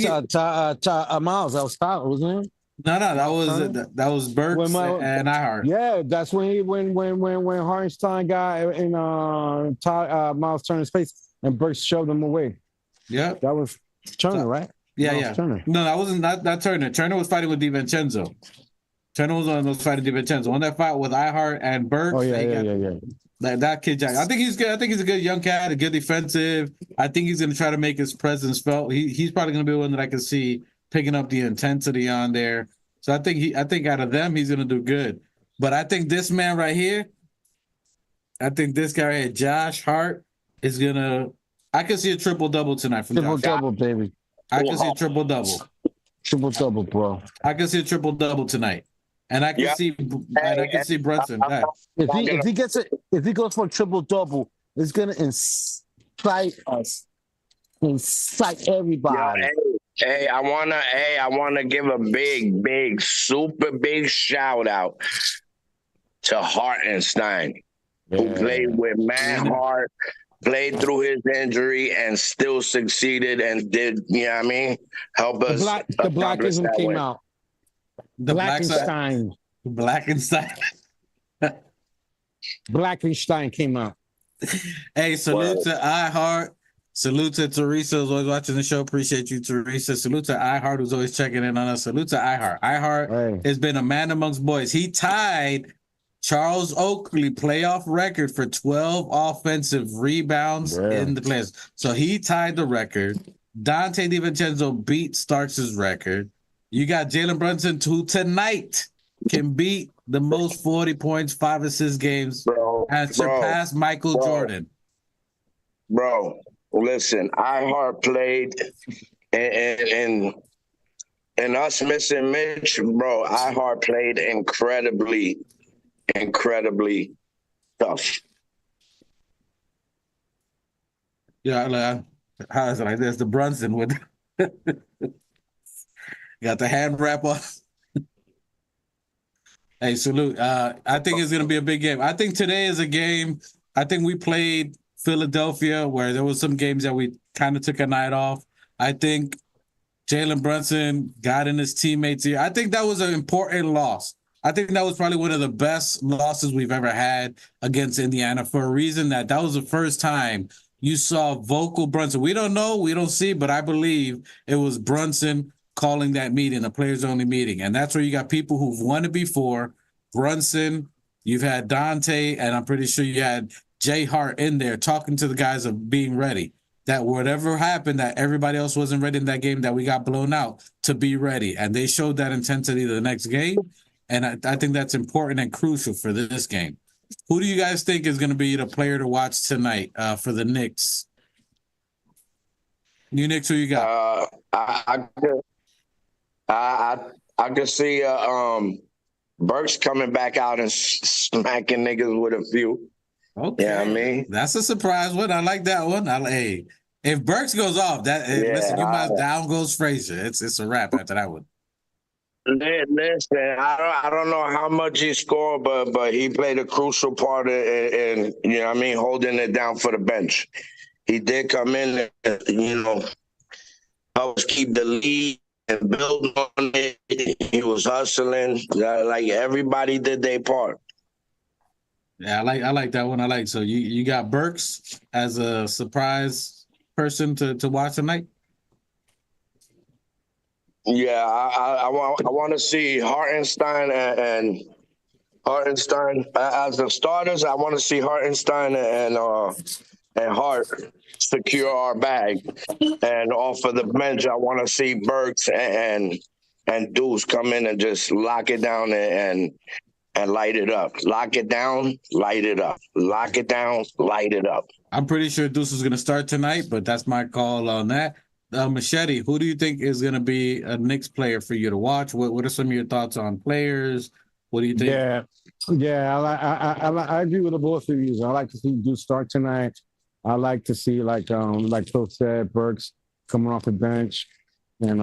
Miles. That was Tyler, wasn't it? No, that was Burke and Ihart. Yeah, that's when Hartenstein got in Miles Turner's face and Burke shoved him away. Yeah, that was Turner, right? Yeah. Turner. No, that wasn't not Turner. Turner was fighting with DiVincenzo. Turner was on those fighting DiVincenzo. On that fight with Ihart and Burke. Oh yeah. That kid Jack. I think he's good. I think he's a good young cat, a good defensive. I think he's gonna try to make his presence felt. He's probably gonna be one that I can see picking up the intensity on there. So I think out of them, he's gonna do good. But I think this man right here, I think this guy right here, Josh Hart, is gonna. I can see a triple-double tonight from Josh. Triple-double, baby. I can see a triple-double. Triple-double, bro. I can see a triple-double tonight. And I can see Brunson. If he goes for a triple-double, it's gonna incite us. Incite everybody. Hey, I wanna give a big, super big shout out to Hartenstein, who played with Matt Hart, played through his injury and still succeeded and did, you know what I mean? Help us. The Blackism came out. Blackenstein. Blackenstein came out. Hey, salute to Ihart. Salute to Teresa, who's always watching the show. Appreciate you, Teresa. Salute to iHeart, who's always checking in on us. Salute to iHeart. iHeart has been a man amongst boys. He tied Charles Oakley playoff record for 12 offensive rebounds in the playoffs. So he tied the record. Dante DiVincenzo beat Starks' record. You got Jalen Brunson, who tonight can beat the most 40 points, 5 assist games, and surpass Michael Jordan. Bro, listen, iHeart played, and us missing Mitch, bro, iHeart played incredibly tough. Yeah, how is it like this? The Brunson with got the hand wrap on. Hey, salute. I think it's going to be a big game. I think today is a game. I think we played Philadelphia where there was some games that we kind of took a night off. I think Jalen Brunson got in his teammates here. I think that was an important loss. I think that was probably one of the best losses we've ever had against Indiana for a reason that was the first time you saw vocal Brunson. We don't know, we don't see, but I believe it was Brunson calling that meeting, a players-only meeting. And that's where you got people who've won it before. Brunson, you've had Dante, and I'm pretty sure you had Jay Hart in there talking to the guys of being ready. That whatever happened, that everybody else wasn't ready in that game, that we got blown out, to be ready. And they showed that intensity the next game. And I think that's important and crucial for this game. Who do you guys think is going to be the player to watch tonight for the Knicks? New Knicks, who you got? I could see Burks coming back out and smacking niggas with a few. Okay, yeah, I mean, that's a surprise one. I like that one. Hey, if Burks goes off, listen, you might down goes Frazier. It's a wrap after that one. Listen, I don't know how much he scored, but he played a crucial part in you know what I mean, holding it down for the bench. He did come in and help keep the lead and build on it. He was hustling. Like everybody did their part. Yeah, I like that one. So you got Burks as a surprise person to watch tonight? Yeah, I want to see Hartenstein and Hartenstein as the starters. I want to see Hartenstein and Hart secure our bag, and off of the bench, I want to see Burks and Deuce come in and just lock it down and light it up. Lock it down, light it up. Lock it down, light it up. I'm pretty sure Deuce is going to start tonight, but that's my call on that. Machete, who do you think is going to be a Knicks player for you to watch? What are some of your thoughts on players? What do you think? Yeah, I agree with the both of you. I like to see Deuce start tonight. I like to see like Phil said, Burks coming off the bench, and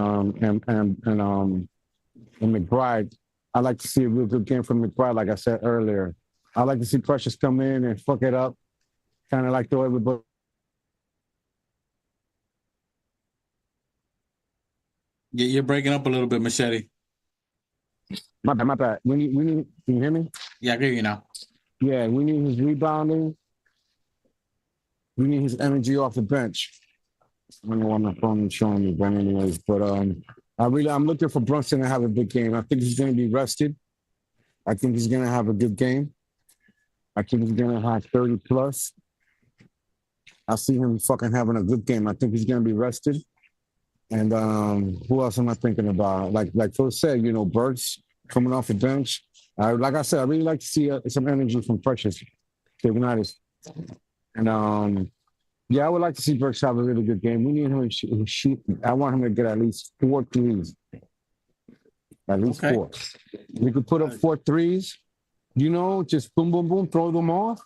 McBride. I like to see a real good game from McBride, like I said earlier. I like to see Precious come in and fuck it up, kind of like the way we both. You're breaking up a little bit, Machete. My bad. We need. Can you hear me? Yeah, I hear you now. Yeah, we need his rebounding. We need his energy off the bench. I don't know why my phone is showing me, but anyways. But I'm looking for Brunson to have a big game. I think he's going to be rested. I think he's going to have a good game. I think he's going to have 30 plus. I see him fucking having a good game. I think he's going to be rested. And who else am I thinking about? Like Phil said, Burks coming off the bench. Like I said, I really like to see some energy from Precious, to be honest. And I would like to see Burks have a really good game. We need him to shoot. I want him to get at least 4 threes. At least 4. We could put up 4 threes, just boom, boom, boom, throw them off.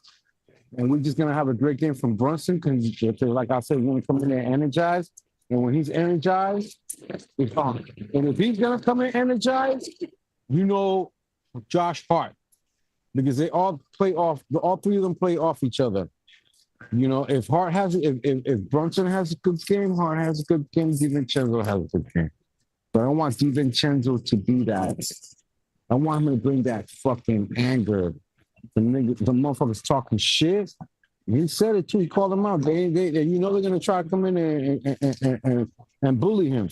And we're just going to have a great game from Brunson because, like I said, he's going to come in there energized. And when he's energized, it's on. And if he's going to come in energized, Josh Hart, because they all play off, all 3 of them play off each other. If Hart if Brunson has a good game, Hart has a good game, DiVincenzo has a good game. But I don't want DiVincenzo to be that. I want him to bring that fucking anger. The motherfuckers talking shit. He said it too. He called him out. You know they're gonna try to come in and bully him.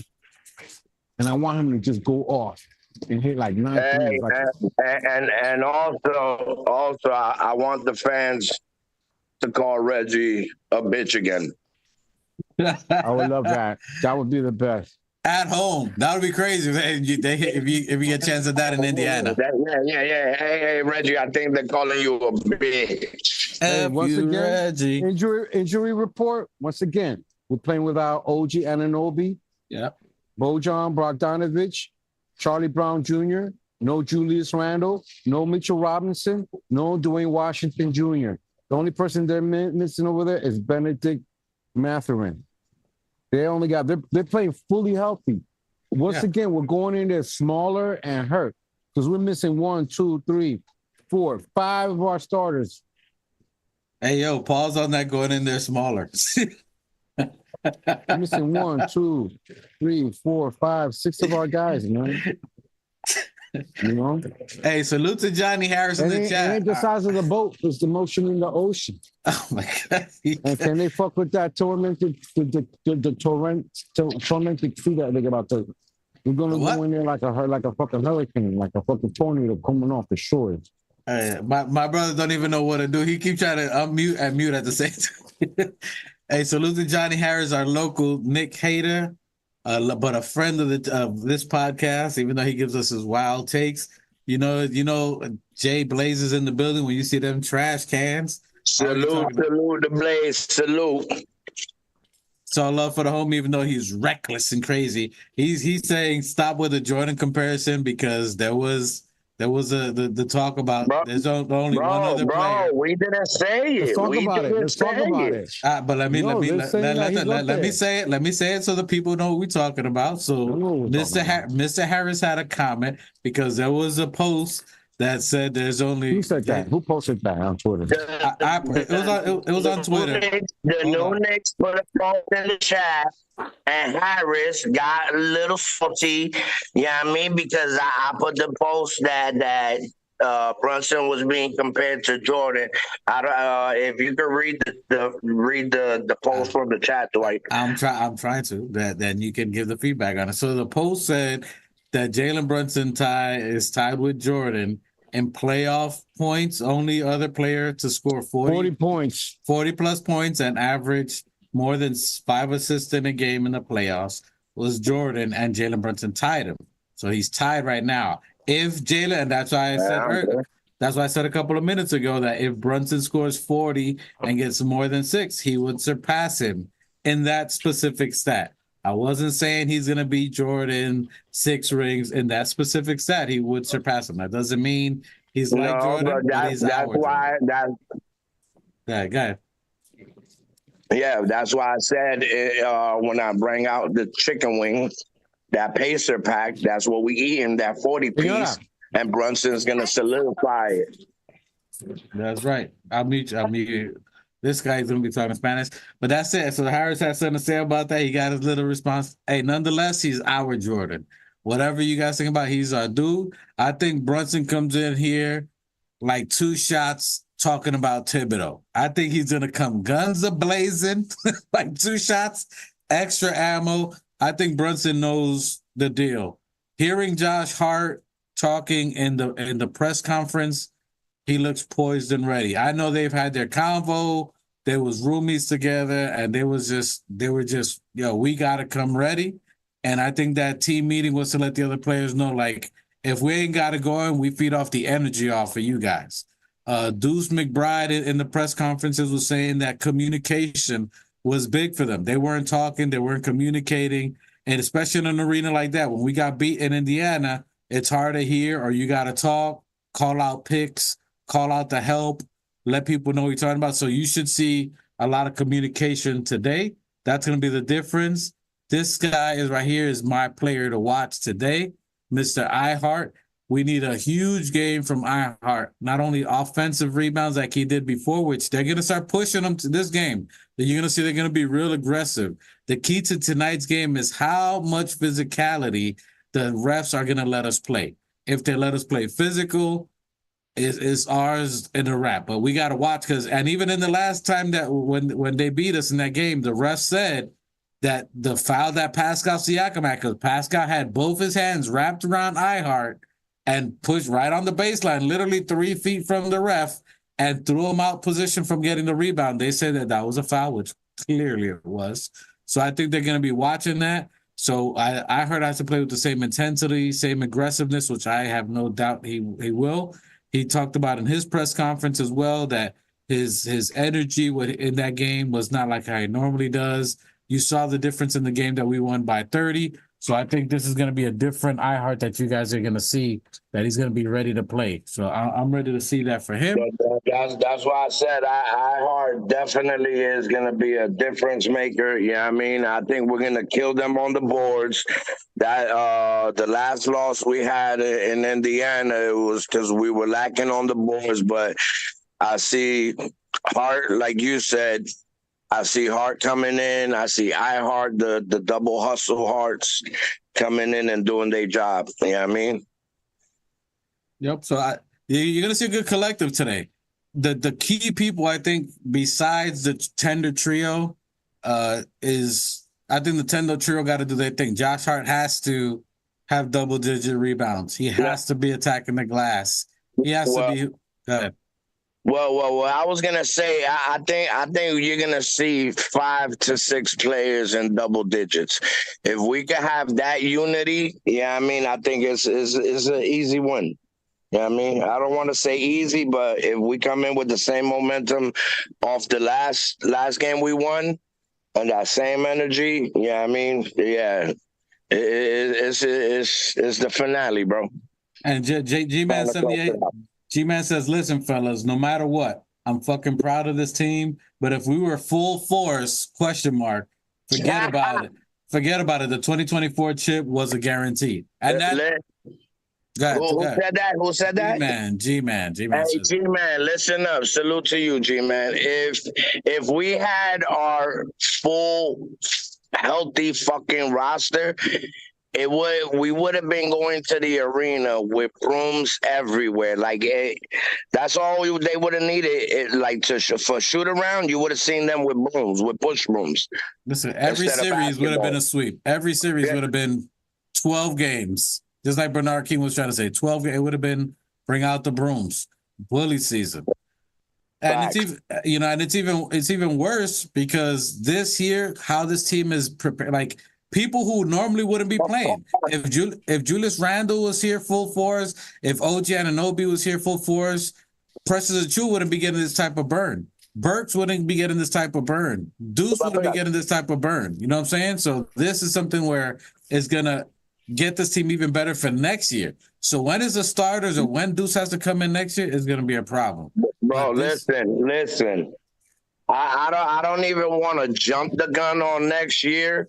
And I want him to just go off and hit like 9 Hey, threes. Like, and also, I want the fans to call Reggie a bitch again. I would love that. That would be the best. At home, that would be crazy if you get a chance of that in Indiana. Yeah. Hey, Reggie, I think they're calling you a bitch. Hey, F once you, again, Reggie. injury report. Once again, we're playing without OG Anunoby, Yep. Bojan Bogdanovic, Charlie Brown Jr., no Julius Randle, no Mitchell Robinson, no Dwayne Washington Jr. The only person they're missing over there is Benedict Mathurin. They're playing fully healthy. Once again, we're going in there smaller and hurt because we're missing 1, 2, 3, 4, 5 of our starters. Hey, yo, pause on that going in there smaller. We're missing 1, 2, 3, 4, 5, 6 of our guys, man. You know? Hey, salute to Johnny Harris in the chat. It ain't the size of the boat, it's the motion in the ocean. Oh my God. And can they fuck with that tormented feet that they about to? We're gonna go in there like a fucking hurricane, like a fucking tornado coming off the shores. My brother don't even know what to do. He keep trying to unmute and mute at the same time. Hey, salute to Johnny Harris, our local Knick hater, but a friend of this podcast. Even though he gives us his wild takes, you know, Jay Blaze is in the building. When you see them trash cans, Salute the Blaze, salute. So love for the homie, even though he's reckless and crazy. He's saying stop with the Jordan comparison because there was the talk about there's only one other player. We didn't say it. Let's talk about it. But let me say it. Let me say it so the people know what we're talking about. So Mr. Harris had a comment because there was a post that said there's only. Who said that? Who posted that on Twitter? It was on Twitter. The new Knicks put a post in the chat, and Harris got a little salty. You know what I mean? Because I put the post that Brunson was being compared to Jordan. If you could read the post from the chat, Dwight. I'm trying to. Then you can give the feedback on it. So the post said that Jalen Brunson is tied with Jordan in playoff points. Only other player to score 40 points, 40 plus points, and average more than 5 assists in a game in the playoffs was Jordan, and Jalen Brunson tied him. So he's tied right now. If Jalen, and that's why I said that's why I said a couple of minutes ago that if Brunson scores 40 and gets more than 6, he would surpass him in that specific stat. I wasn't saying he's going to beat Jordan 6 rings in that specific stat. He would surpass him. That doesn't mean he's like Jordan, but he's that's why. Go ahead. Yeah, that's why I said when I bring out the chicken wings, that Pacer pack, that's what we eating, that 40 piece, and Brunson's going to solidify it. That's right. I'll mute you. This guy's going to be talking Spanish. But that's it. So Harris has something to say about that. He got his little response. Hey, nonetheless, he's our Jordan. Whatever you guys think about, he's our dude. I think Brunson comes in here like 2 shots talking about Thibodeau. I think he's going to come guns a-blazing, like 2 shots, extra ammo. I think Brunson knows the deal. Hearing Josh Hart talking in the press conference, he looks poised and ready. I know they've had their convo. There was roomies together, and they were just, we got to come ready. And I think that team meeting was to let the other players know, like, if we ain't got it going, we feed off the energy off of you guys. Deuce McBride in the press conferences was saying that communication was big for them. They weren't talking. They weren't communicating. And especially in an arena like that, when we got beat in Indiana, it's hard to hear, or you got to talk, call out picks, call out the help, let people know what you're talking about. So you should see a lot of communication today. That's going to be the difference. This guy right here is my player to watch today, Mr. iHeart. We need a huge game from iHeart, not only offensive rebounds like he did before, which they're going to start pushing them to this game. You're going to see they're going to be real aggressive. The key to tonight's game is how much physicality the refs are going to let us play. If they let us play physical, is ours in a wrap. But we got to watch and even in the last time that when they beat us in that game, the ref said that the foul that Pascal Siakam had, because Pascal had both his hands wrapped around Ihart and pushed right on the baseline, literally 3 feet from the ref, and threw him out position from getting the rebound. They said that was a foul, which clearly it was. So I think they're going to be watching that. So I heard I have to play with the same intensity, same aggressiveness, which I have no doubt he will. He talked about in his press conference as well that his energy in that game was not like how he normally does. You saw the difference in the game that we won by 30. So I think this is going to be a different Ihart that you guys are going to see, that he's going to be ready to play. So I'm ready to see that for him. That's why I said Ihart definitely is going to be a difference maker. Yeah, I mean, I think we're going to kill them on the boards. That the last loss we had in Indiana, it was because we were lacking on the boards. But I see Hart, like you said, I see Hart coming in. I see Ihart, the double hustle Hearts coming in and doing their job. You know what I mean? Yep. So you're going to see a good collective today. The key people, I think, besides the tender trio, is I think the tender trio got to do their thing. Josh Hart has to have double-digit rebounds. He has to be attacking the glass. He has to be. Go ahead. Well, I was gonna say, I think you're gonna see 5 to 6 players in double digits. If we can have that unity, I mean, I think it's an easy win. I mean, I don't want to say easy, but if we come in with the same momentum off the last game we won and that same energy, I mean, it's the finale, bro. And G-Man 78. G-Man says, listen, fellas, no matter what, I'm fucking proud of this team. But if we were full force, forget about it. Forget about it. The 2024 chip was a guarantee. And that. Who said that? G-Man. Hey, G-Man, listen up. Salute to you, G-Man. If we had our full, healthy fucking roster, we would have been going to the arena with brooms everywhere. Like that's all they would have needed. For shoot around, you would have seen them with brooms, with push brooms. Listen, every series would have been a sweep. Every series would have been 12 games. Just like Bernard King was trying to say, 12. It would have been bring out the brooms, bully season. And it's even worse because this year, how this team is prepared, like. People who normally wouldn't be playing. If Julius Randle was here full force, if OG Anunoby was here full force, Precious Achiuwa wouldn't be getting this type of burn. Burks wouldn't be getting this type of burn. Deuce wouldn't be getting this type of burn. You know what I'm saying? So this is something where it's going to get this team even better for next year. So when is the starters or when Deuce has to come in next year is going to be a problem. Bro, listen. I don't even want to jump the gun on next year.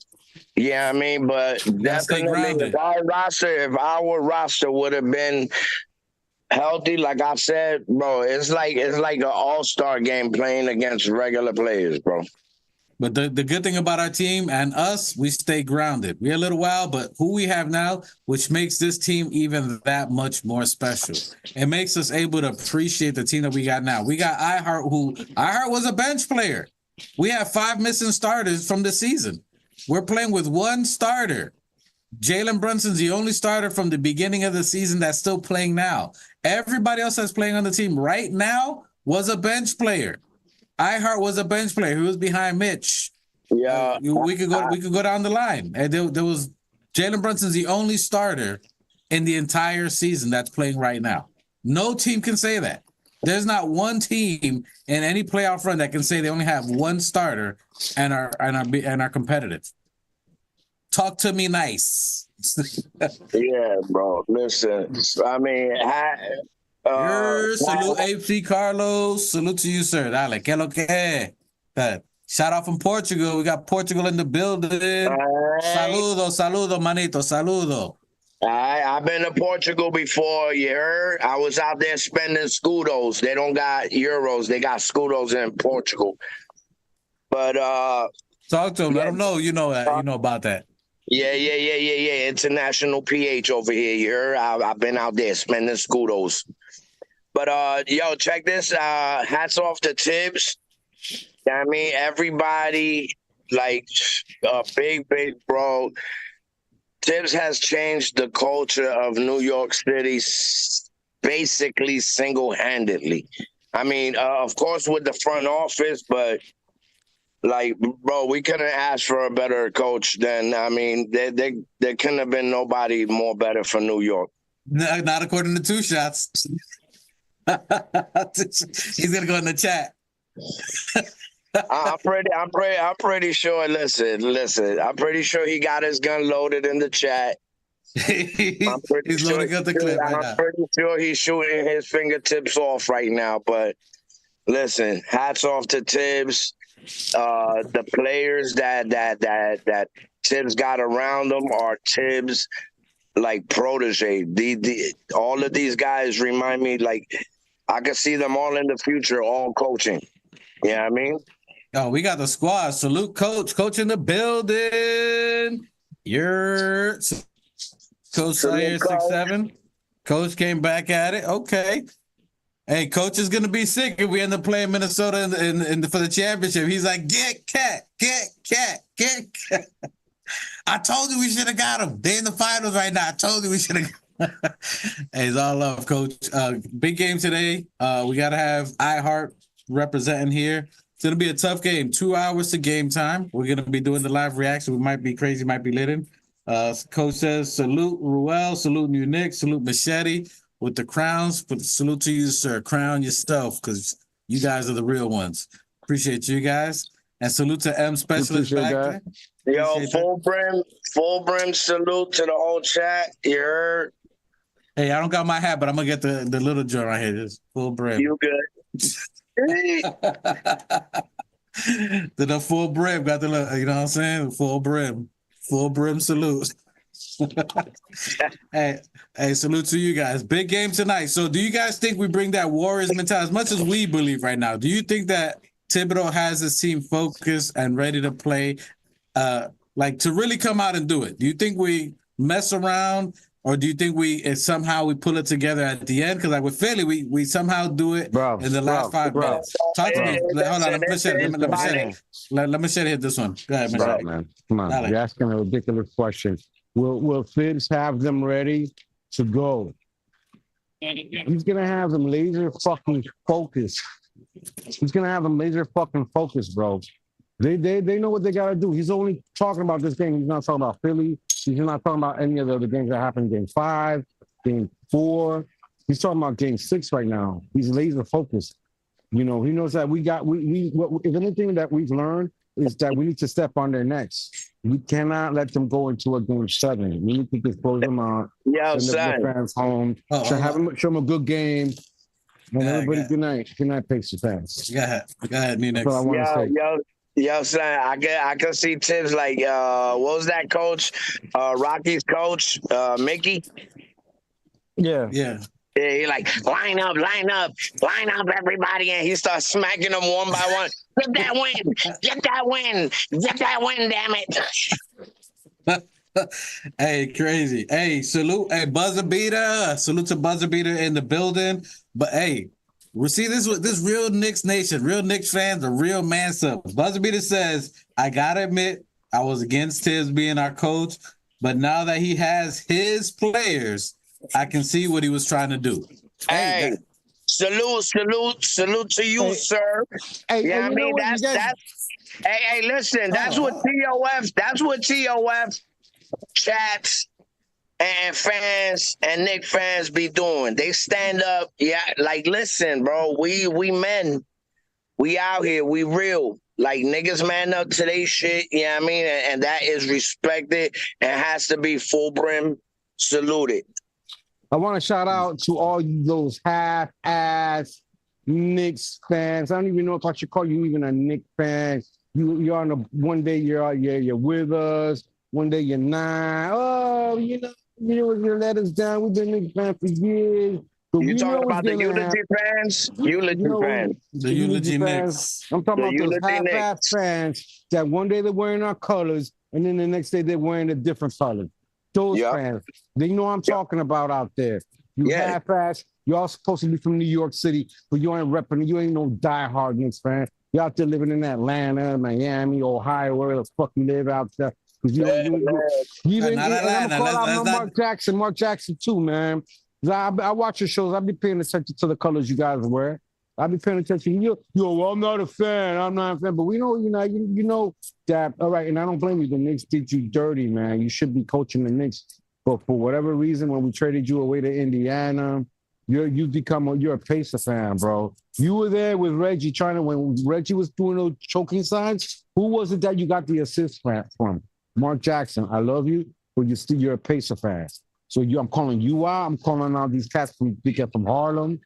Yeah, I mean, but definitely if our roster would have been healthy, like I said, bro, it's like an all-star game playing against regular players, bro. But the good thing about our team and us, we stay grounded. We're a little wild, but who we have now, which makes this team even that much more special. It makes us able to appreciate the team that we got now. We got Ihart was a bench player. We have 5 missing starters from the season. We're playing with one starter. Jalen Brunson's the only starter from the beginning of the season that's still playing now. Everybody else that's playing on the team right now was a bench player. Ihart was a bench player. He was behind Mitch. Yeah, we could go down the line. And there was Jalen Brunson's the only starter in the entire season that's playing right now. No team can say that. There's not one team in any playoff run that can say they only have one starter and are competitive. Talk to me nice. Yeah, bro. Listen, I mean, salute AP Carlos. Salute to you, sir. Dale, que lo que? Shout out from Portugal. We got Portugal in the building. Saludo, manito. Saludo. I've been to Portugal before, you heard? I was out there spending scudos. They don't got euros. They got scudos in Portugal. But talk to him. Let him know you know about that. Yeah. International PH over here, you heard? I've been out there spending scudos. But yo, check this. Hats off to Tibbs. I mean, everybody, like, big bro. Tibbs has changed the culture of New York City basically single-handedly. I mean, of course, with the front office, but like, bro, we couldn't ask for a better coach than. I mean, there couldn't have been nobody more better for New York. No, not according to Two Shots. He's gonna go in the chat. I'm pretty sure. Listen. I'm pretty sure he got his gun loaded in the chat. He's loading up the clip right now. I'm pretty sure he's shooting his fingertips off right now. But listen, hats off to Tibbs. The players that Tibbs got around him are Tibbs like protege. All of these guys remind me, like, I could see them all in the future, all coaching. You know what I mean? Oh, we got the squad. Salute, coach in the building. You're Coach Sire 6'7". Coach came back at it. Okay. Hey, Coach is gonna be sick if we end up playing Minnesota for the championship. He's like, get cat. I told you we should have got him. They're in the finals right now. I told you we should have. Hey, it's all love, Coach. Big game today. We gotta have iHeart representing here. It's gonna be a tough game. 2 hours to game time. We're gonna be doing the live reaction. We might be crazy, might be lit. Coach says, salute Ruel, salute New Knicks, salute Machete with the crowns. But salute to you, sir. Crown yourself, because you guys are the real ones. Appreciate you guys. And salute to M Specialist back there. Yo, full brim salute to the whole chat. You heard? Hey, I don't got my hat, but I'm gonna get the little joint right here. Just full brim. You good? The full brim, got the little, you know what I'm saying? Full brim salute. hey, salute to you guys. Big game tonight. So do you guys think we bring that Warriors mentality as much as we believe right now? Do you think that Thibodeau has his team focused and ready to play, like to really come out and do it? Do you think we mess around, or do you think we somehow we pull it together at the end? Because like with Philly, we somehow do it in the last 5 minutes. Talk to me. Hold on, let me hit this one. Go ahead, man. Come on, you're asking a ridiculous question. Will Fitz have them ready to go? He's gonna have them laser fucking focused. He's gonna have them laser fucking focused, bro. They know what they gotta do. He's only talking about this game. He's not talking about Philly. He's not talking about any of the other games that happened. Game 5, Game 4. He's talking about Game 6 right now. He's laser focused. You know, he knows that if anything that we've learned is that we need to step on their necks. We cannot let them go into a Game 7. We need to just close them out. Yo, send the fans home. Show them a good game. And everybody, good night. Good night, Pacers fans. Go ahead, New Knicks. That's all I want to say. Yo, son, I can see Tibbs like, what was that coach? Rocky's coach, Mickey? Yeah. Yeah, he like, line up, everybody. And he starts smacking them one by one. Get that win, damn it. Hey, crazy. Hey, salute. Hey, buzzer beater. Salute to buzzer beater in the building. But hey, we see this real Knicks nation, real Knicks fans, a real man sub. Buzzer beater says, I gotta admit, I was against Tibbs being our coach, but now that he has his players, I can see what he was trying to do. Hey, salute to you, sir. Hey, yeah, I mean that's hey, listen, that's what TOF chats and fans and Knicks fans be doing. They stand up, like, listen, bro, we men, we out here, we real. Like, niggas man up to they shit, you know what I mean? And that is respected and has to be full brim saluted. I want to shout out to all those half-ass Knicks fans. I don't even know if I should call you even a Knicks fan. You're on one day you're with us, one day you're not. Oh, you let us down. We've been Knicks fans for years. You talking about the Eulogy fans? Eulogy fans. The Eulogy Knicks. I'm talking about those half-ass fans that one day they're wearing our colors and then the next day they're wearing a different color. Those fans, they know I'm talking about out there. You half-ass You all supposed to be from New York City, but you ain't repping. You ain't no diehard Knicks fan. You out there living in Atlanta, Miami, Ohio, where the fuck you live out there. Because you didn't. Not And I'm Atlanta. gonna call out Let's Mark Jackson. Mark Jackson too, man. 'Cause I watch your shows. I be paying attention to the colors you guys wear. I be paying attention. Well, I'm not a fan. I'm not a fan. But we know, you know that. All right, and I don't blame you. The Knicks did you dirty, man. You should be coaching the Knicks. But for whatever reason, when we traded you away to Indiana, you're a Pacer fan, bro. You were there with Reggie when Reggie was doing those choking signs. Who was it that you got the assist from? Mark Jackson. I love you, but you're a Pacer fan. So I'm calling you out. I'm calling out these cats from Harlem,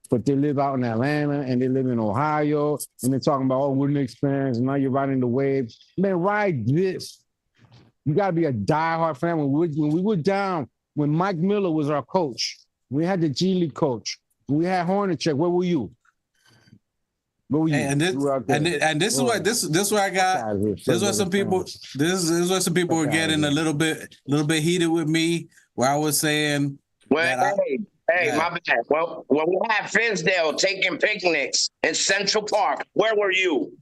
but they live out in Atlanta and they live in Ohio, and they're talking about, we're Knicks fans, and now you're riding the wave. Man, ride this. You got to be a diehard fan. When we were down, when Mike Miller was our coach, we had the G League coach, we had Hornacek. Where were you? Where were you? And this is what I got. This is what some people. This is what some people were getting a little bit heated with me, where I was saying. Well, hey, my bad. Well, when we had Finsdale taking picnics in Central Park, where were you?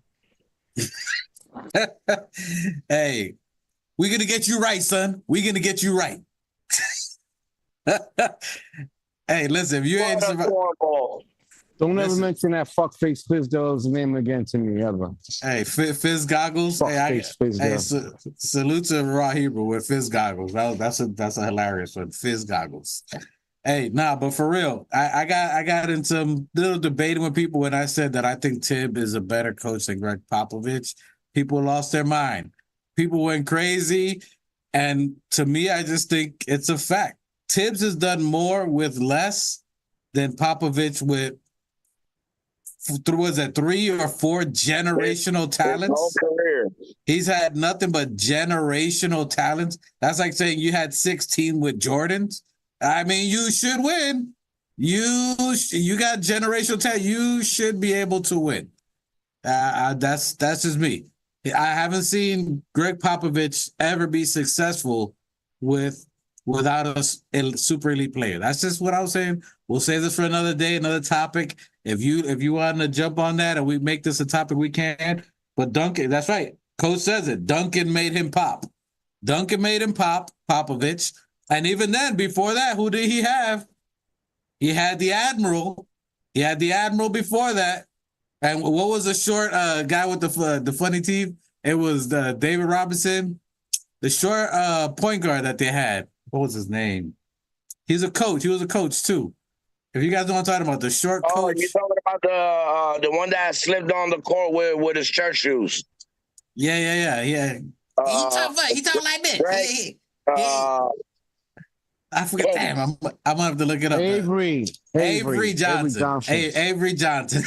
Hey, we're gonna get you right, son. We're gonna get you right. Hey, listen, if you ain't don't ever mention that fuckface Fizdale's name again to me ever. Hey, Fizz Goggles. Salute to Raw Hebrew with Fizz Goggles. That's a hilarious one. Fizz Goggles. Hey, but for real, I got in some little debating with people when I said that I think Tibb is a better coach than Greg Popovich. People lost their mind. People went crazy. And to me, I just think it's a fact. Tibbs has done more with less than Popovich with, was it 3 or 4 generational talents? His whole career. He's had nothing but generational talents. That's like saying you had 16 with Jordans. I mean, you should win. You got generational talent. You should be able to win. That's just me. I haven't seen Greg Popovich ever be successful without a super elite player. That's just what I was saying. We'll save this for another day, another topic. If you want to jump on that and we make this a topic, we can. But Duncan, that's right. Coach says it. Duncan made him pop. Popovich. And even then, before that, who did he have? He had the Admiral. Before that. And what was the short guy with the funny teeth? It was David Robinson, the short point guard that they had. What was his name? He's a coach. He was a coach too. If you guys know what I'm talking about, the short coach. Oh, you're talking about the one that slipped on the court with his church shoes. Yeah. He talk like this. Greg, I forget. Damn, I'm gonna have to look it up. Avery Johnson. Avery Johnson.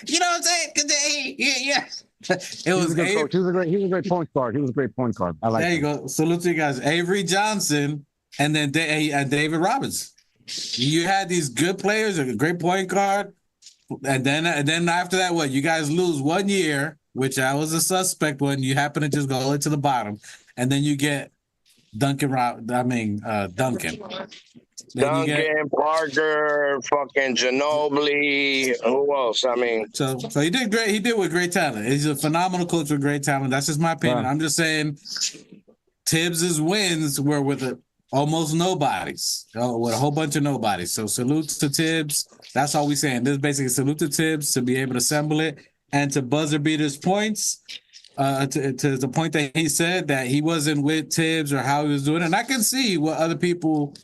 You know what I'm saying? It was a good coach. He was a great point guard. I like. There you go. Salute to you guys. Avery Johnson, and then David Robinson. You had these good players, a great point guard, and then after that, what? You guys lose 1 year, which I was a suspect when you happen to just go into the bottom, and then you get Duncan. Duncan, Parker, fucking Ginobili. Who else? I mean, so he did great. He did with great talent. He's a phenomenal coach with great talent. That's just my opinion. Wow. I'm just saying, Tibbs's wins were with almost nobodies, with a whole bunch of nobodies. So salute to Tibbs. That's all we're saying. This is basically salute to Tibbs to be able to assemble it and to buzzer beaters points. To the point that he said that he wasn't with Tibbs or how he was doing it. And I can see what other people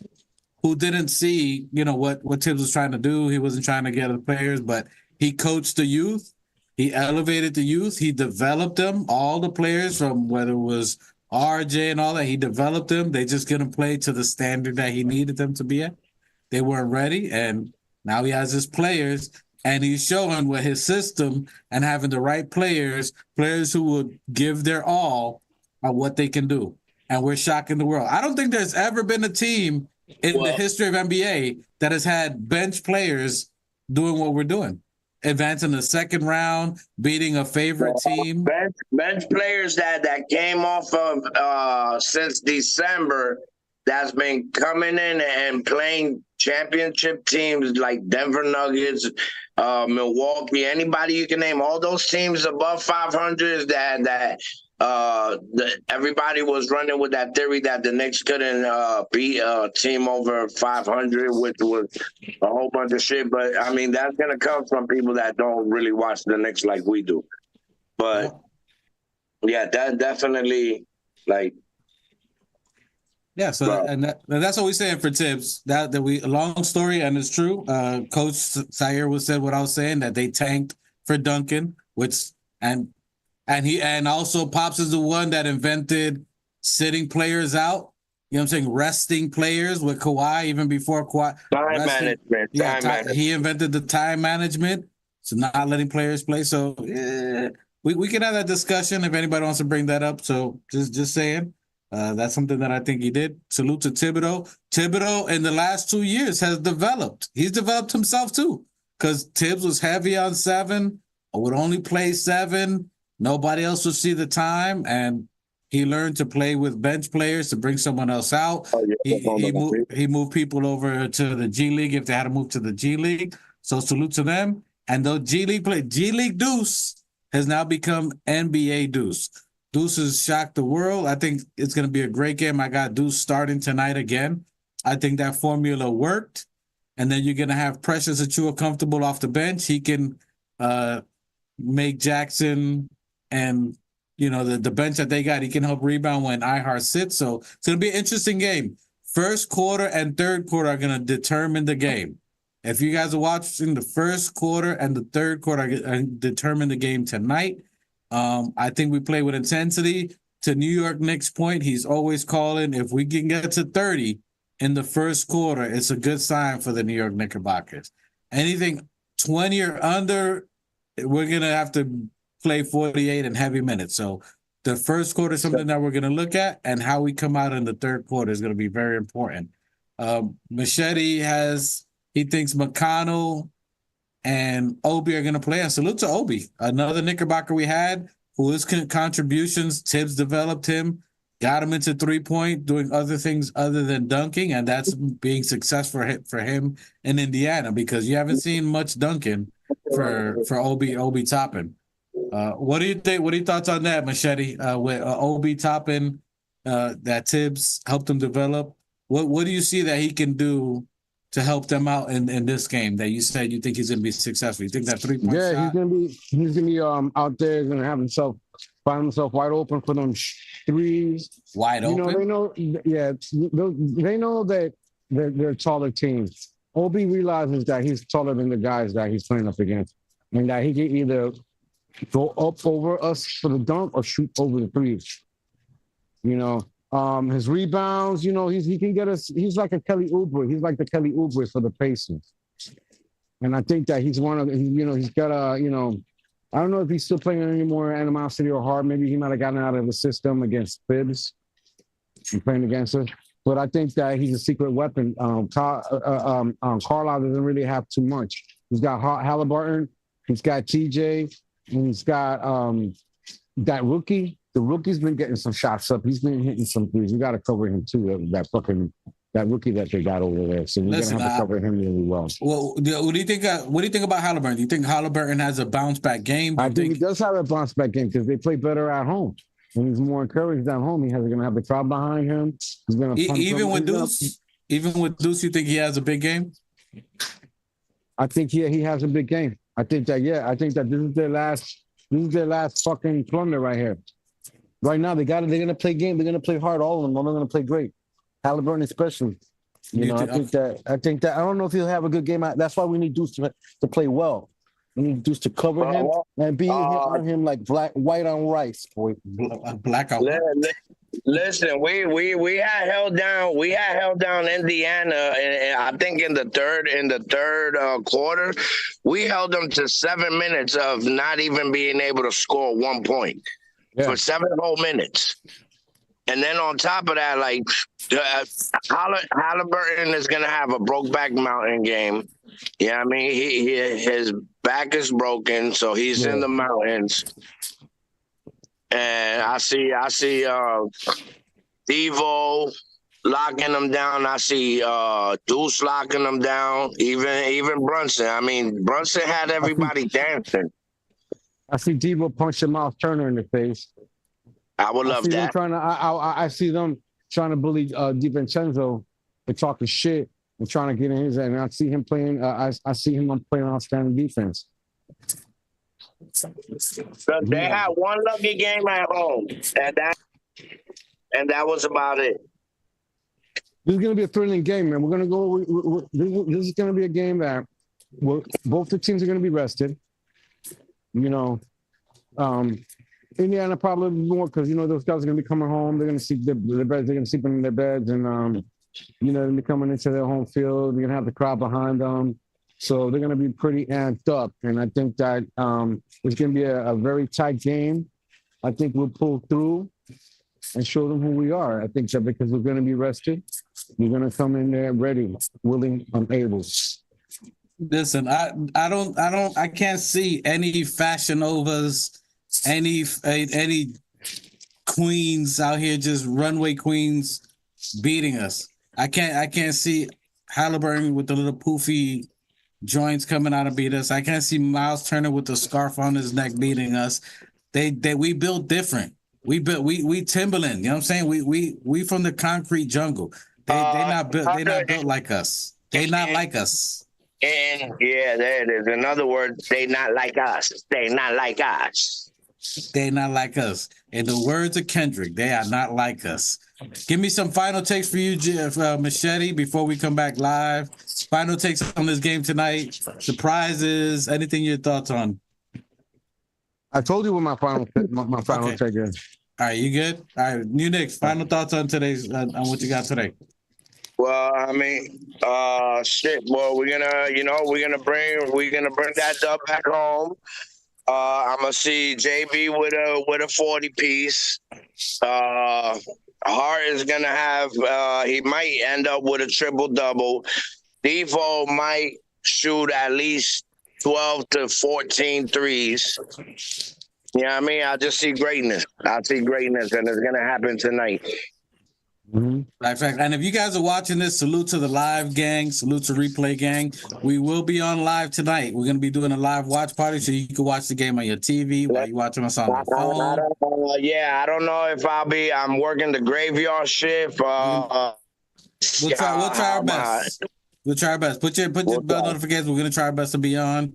who didn't see, what Tibbs was trying to do. He wasn't trying to get the players, but he coached the youth. He elevated the youth. He developed them, all the players, from whether it was RJ and all that. He developed them. They just couldn't play to the standard that he needed them to be at. They weren't ready. And now he has his players. And he's showing with his system and having the right players who will give their all on what they can do. And we're shocking the world. I don't think there's ever been a team in the history of NBA that has had bench players doing what we're doing. Advancing the second round, beating a favorite team. Bench players that came off of since December that's been coming in and playing championship teams like Denver Nuggets, Milwaukee, anybody you can name, all those teams above 500 that everybody was running with that theory that the Knicks couldn't beat a team over 500, which was a whole bunch of shit. But I mean, that's gonna come from people that don't really watch the Knicks like we do. But yeah, that definitely like. Yeah, so and that's what we're saying for Tibbs. That we a long story and it's true. Coach Sayer was said what I was saying, that they tanked for Duncan, which and also Pops is the one that invented sitting players out. You know what I'm saying? Resting players with Kawhi even before Kawhi. Time management. He invented the time management, so not letting players play. So we can have that discussion if anybody wants to bring that up. So just saying. That's something that I think he did. Salute to Thibodeau. Thibodeau in the last 2 years has developed. He's developed himself too, because Tibbs was heavy on 7, or would only play 7. Nobody else would see the time, and he learned to play with bench players to bring someone else out. He moved people over to the G League if they had to move to the G League. So salute to them. And though G League Deuce has now become NBA Deuce. Deuce has shocked the world. I think it's going to be a great game. I got Deuce starting tonight again. I think that formula worked. And then you're going to have Precious Achiuwa comfortable off the bench. He can make Jackson and, the bench that they got, he can help rebound when Ihart sits. So it's going to be an interesting game. First quarter and third quarter are going to determine the game. If you guys are watching, the first quarter and the third quarter are going to determine the game tonight. I think we play with intensity. To New York Knicks' point, he's always calling. If we can get to 30 in the first quarter, it's a good sign for the New York Knickerbockers. Anything 20 or under, we're going to have to play 48 in heavy minutes. So the first quarter is something that we're going to look at, and how we come out in the third quarter is going to be very important. Machete he thinks McConnell and Obi are going to play. And salute to Obi, another Knickerbocker we had, who his contributions, Tibbs developed him, got him into three-point, doing other things other than dunking, and that's being successful for him in Indiana, because you haven't seen much dunking for Obi Toppin. What do you think? What are your thoughts on that, Machete? With Obi Toppin, that Tibbs helped him develop. What do you see that he can do to help them out in this game that you said you think he's going to be successful? You think that 3-point shot? Yeah, he's gonna be out there, gonna find himself wide open for them threes. Wide open. They know that they're a taller team. Obi realizes that he's taller than the guys that he's playing up against, and that he can either go up over us for the dunk or shoot over the threes. His rebounds, he can get us. He's like a Kelly Oubre. He's like the Kelly Oubre for the Pacers. And I think that he's one of, he's got a, I don't know if he's still playing any more animosity or heart. Maybe he might have gotten out of the system against Phibbs and playing against us. But I think that he's a secret weapon. Carlisle doesn't really have too much. He's got Halliburton, he's got TJ, and he's got that rookie. The rookie's been getting some shots up. He's been hitting some threes. We got to cover him too. That rookie that they got over there. So we're gonna have to cover him really well. Well, what do you think? What do you think about Halliburton? Do you think Halliburton has a bounce back game? I think he does have a bounce back game because they play better at home. When he's more encouraged at home, he's going to have the crowd behind him. He's going to even with Deuce, you think he has a big game? I think he has a big game. I think that this is their last fucking plunder right here. Right now, they're going to play game. They're going to play hard. All of them. They're going to play great. Halliburton especially. I think that I don't know if he'll have a good game. That's why we need Deuce to play well. We need Deuce to cover him and be on him like white on rice, boy. Black on rice. Listen, we had held down Indiana, and I think in the third quarter, we held them to 7 minutes of not even being able to score 1 point for 7 whole minutes. And then on top of that, like Halliburton is gonna have a Brokeback Mountain game. Yeah, I mean his back is broken, so he's in the mountains. And I see Devo, locking them down. I see Deuce locking them down. Even Brunson. I mean, Brunson had everybody dancing. I see Debo punch Miles Turner in the face. I would love that. I see them trying to bully DiVincenzo and talking shit and trying to get in his. And I see him playing. I see him playing outstanding defense. So they had one lucky game at home, and that was about it. This is going to be a thrilling game, man. We're going to go. This is going to be a game that both the teams are going to be rested. You know, Indiana probably more because those guys are going to be coming home. They're going to sleep their beds. They're going to sleep in their beds, and they're going to be coming into their home field. They're going to have the crowd behind them, so they're going to be pretty amped up. And I think that it's going to be a very tight game. I think we'll pull through and show them who we are. I think that because we're going to be rested, we're going to come in there ready, willing, and able. Listen, I can't see any Fashion Novas, any queens out here, just runway queens beating us. I can't see Halliburton with the little poofy joints coming out and beat us. I can't see Miles Turner with the scarf on his neck beating us. We built different. We Timberland, you know what I'm saying? We from the concrete jungle. They not built like us. They not like us. And yeah, there it is. In other words, they not like us. They not like us. They not like us. In the words of Kendrick, they are not like us. Give me some final takes for you, Machete, before we come back live. Final takes on this game tonight. Surprises. Anything your thoughts on? I told you what my final take is. All right, you good? All right, New Knicks. Final thoughts on today's on what you got today. Well, I mean, shit. Well, we're gonna bring that dub back home. I'm gonna see JB with a 40 piece. Hart is gonna have. He might end up with a triple double. Devo might shoot at least 12 to 14 threes. You know what I mean? I just see greatness. I see greatness, and it's gonna happen tonight. Mm-hmm. And if you guys are watching this, salute to the live gang, salute to replay gang. We will be on live tonight. We're going to be doing a live watch party so you can watch the game on your TV while you're watching us on the phone. I don't know if I'm working the graveyard shift. We'll try our best. We'll try our best. Put your bell notifications. We're going to try our best to be on.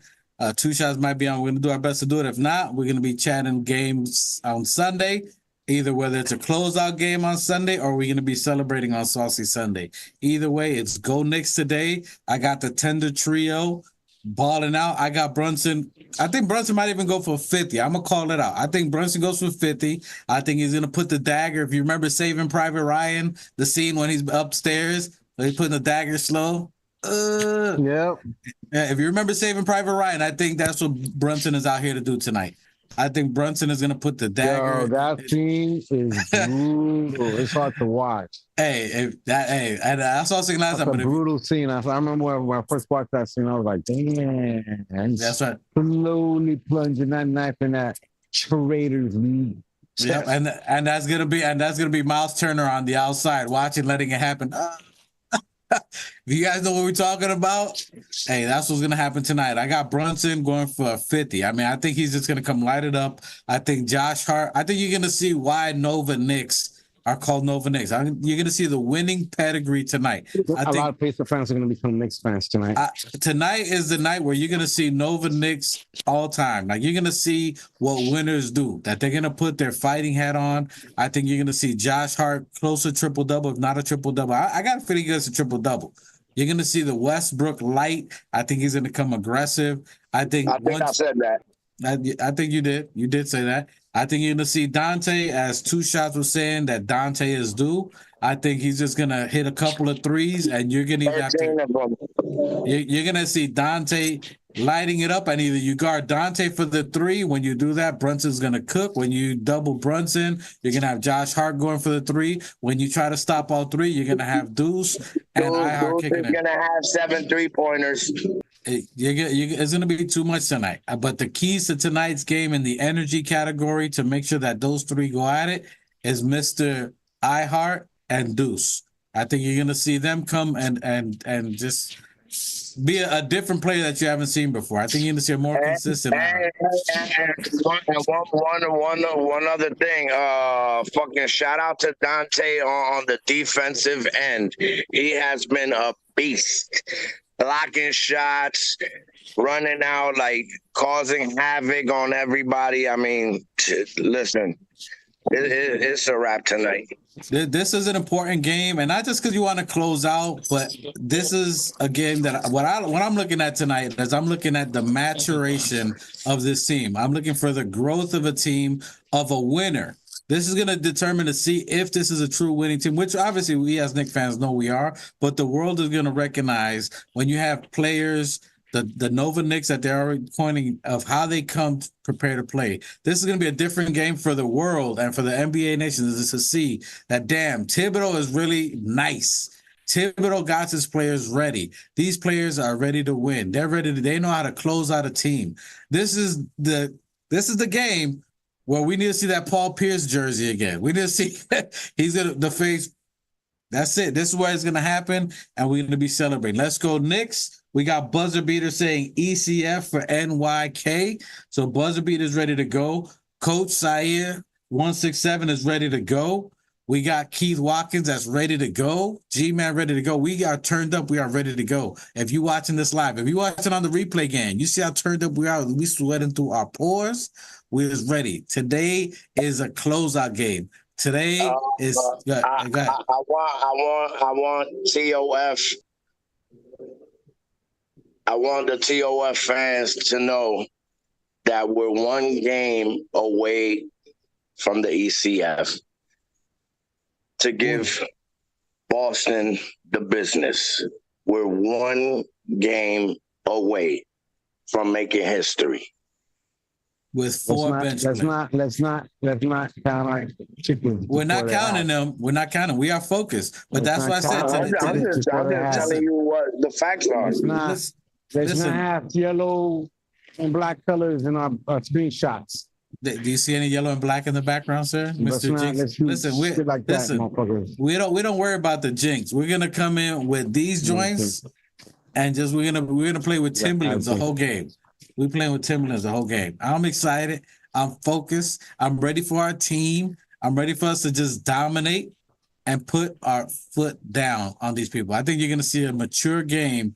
Two shots might be on. We're going to do our best to do it. If not, we're going to be chatting games on Sunday. Either whether it's a closeout game on Sunday or we're going to be celebrating on Saucy Sunday. Either way, it's Go Knicks today. I got the Tender Trio balling out. I got Brunson. I think Brunson might even go for 50. I'm going to call it out. I think Brunson goes for 50. I think he's going to put the dagger. If you remember Saving Private Ryan, the scene when he's upstairs, he's putting the dagger slow. Yep. If you remember Saving Private Ryan, I think that's what Brunson is out here to do tonight. I think Brunson is going to put the dagger. Yo, that scene is brutal. It's hard to watch. And I saw it last time. It's a brutal scene. I remember when I first watched that scene, I was like, damn. That's right. Slowly plunging that knife in that Traitors League. Yep, and that's gonna be Miles Turner on the outside watching, letting it happen. If you guys know what we're talking about, hey, that's what's going to happen tonight. I got Brunson going for 50. I mean, I think he's just going to come light it up. I think Josh Hart, I think you're going to see why Nova Knicks are called Nova Knicks. You're going to see the winning pedigree tonight. A lot of Pacer fans are going to become Knicks fans tonight. Tonight is the night where you're going to see Nova Knicks all time. Like, you're going to see what winners do, that they're going to put their fighting hat on. I think you're going to see Josh Hart close to triple-double, if not a triple-double. I got a feeling he gets a triple-double. You're going to see the Westbrook light. I think he's going to come aggressive. I think I said that. I think you did. You did say that. I think you're going to see Dante, as Two Shots was saying, that Dante is due. I think he's just going to hit a couple of threes, and you're going to see Dante lighting it up, and either you guard Dante for the three. When you do that, Brunson's going to cook. When you double Brunson, you're going to have Josh Hart going for the three. When you try to stop all three, you're going to have Deuce and iHeart kicking it. Deuce is going to have 7 3-pointers. It's going to be too much tonight. But the keys to tonight's game in the energy category to make sure that those three go at it is Mr. iHeart and Deuce. I think you're gonna see them come and just be a different player that you haven't seen before. I think you're gonna see a more consistent. And one other thing. Fucking shout out to Dante on the defensive end. He has been a beast, blocking shots, running out, like causing havoc on everybody. I mean, listen, it's a wrap tonight. This is an important game, and not just because you want to close out, but this is a game that what I'm looking at tonight is I'm looking at the maturation of this team. I'm looking for the growth of a team, of a winner. This is going to determine to see if this is a true winning team, which obviously we as Knicks fans know we are, but the world is going to recognize when you have players, the Nova Knicks that they're already pointing of how they come prepared to play. This is going to be a different game for the world and for the NBA nations to see that, damn, Thibodeau is really nice. Thibodeau got his players ready. These players are ready to win. They know how to close out a team. This is the game where we need to see that Paul Pierce jersey again. We need to see he's going to the face. That's it. This is where it's going to happen, and we're going to be celebrating. Let's go Knicks. We got buzzer beater saying ECF for NYK. So buzzer beater's ready to go. Coach Sayer 167 is ready to go. We got Keith Watkins that's ready to go. G-Man ready to go. We are turned up. We are ready to go. If you're watching this live, if you're watching on the replay game, you see how turned up we are. We sweating through our pores. We're ready. Today is a closeout game. Today is. I want TOF. I want the TOF fans to know that we're one game away from the ECF to give Boston the business. We're one game away from making history. With four bench players. Let's not count our chickens. We're not counting them. We're not counting. We are focused. But that's why I said I'm just telling you what the facts are. Let's not have yellow and black colors in our screenshots. Do you see any yellow and black in the background, sir, Mr. Jinx? Listen, we don't worry about the jinx. We're gonna come in with these joints, and just we're gonna play with Timberlands the whole game. We're playing with Timberlands the whole game. I'm excited. I'm focused. I'm ready for our team. I'm ready for us to just dominate and put our foot down on these people. I think you're gonna see a mature game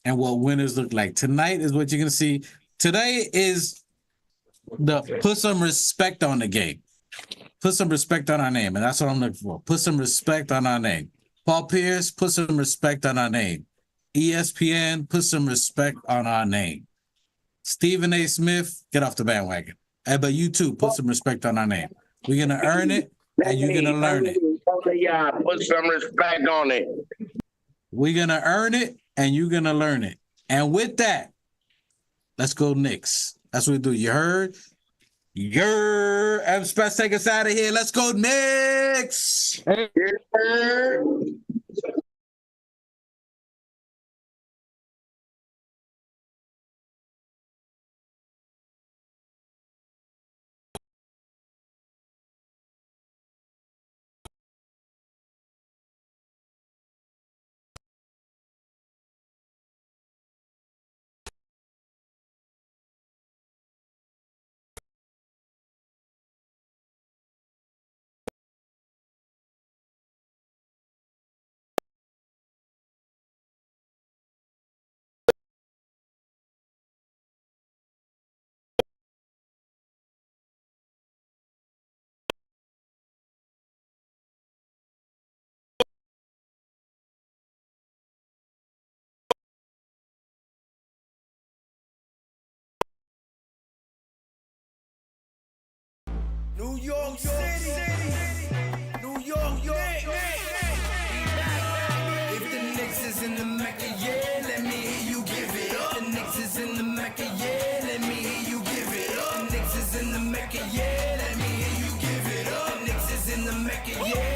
and what winners look like. Tonight is what you're gonna see. Today is put some respect on the game. Put some respect on our name, and that's what I'm looking for. Put some respect on our name. Paul Pierce, put some respect on our name. ESPN, put some respect on our name. Stephen A. Smith, get off the bandwagon. But you too, put some respect on our name. We're going to earn it, and you're going to learn it. Put some respect on it. We're going to earn it, and you're going to learn it. And with that, let's go Knicks. That's what we do. You heard? Express, take us out of here. Let's go Knicks. New York City, New York Knicks. If the Knicks is in the Mecca, yeah, let me hear you give it up. The Knicks is in the Mecca, yeah, let me hear you give it up. The Knicks is in the Mecca, yeah, let me hear you give it up. The Knicks is in the Mecca, yeah.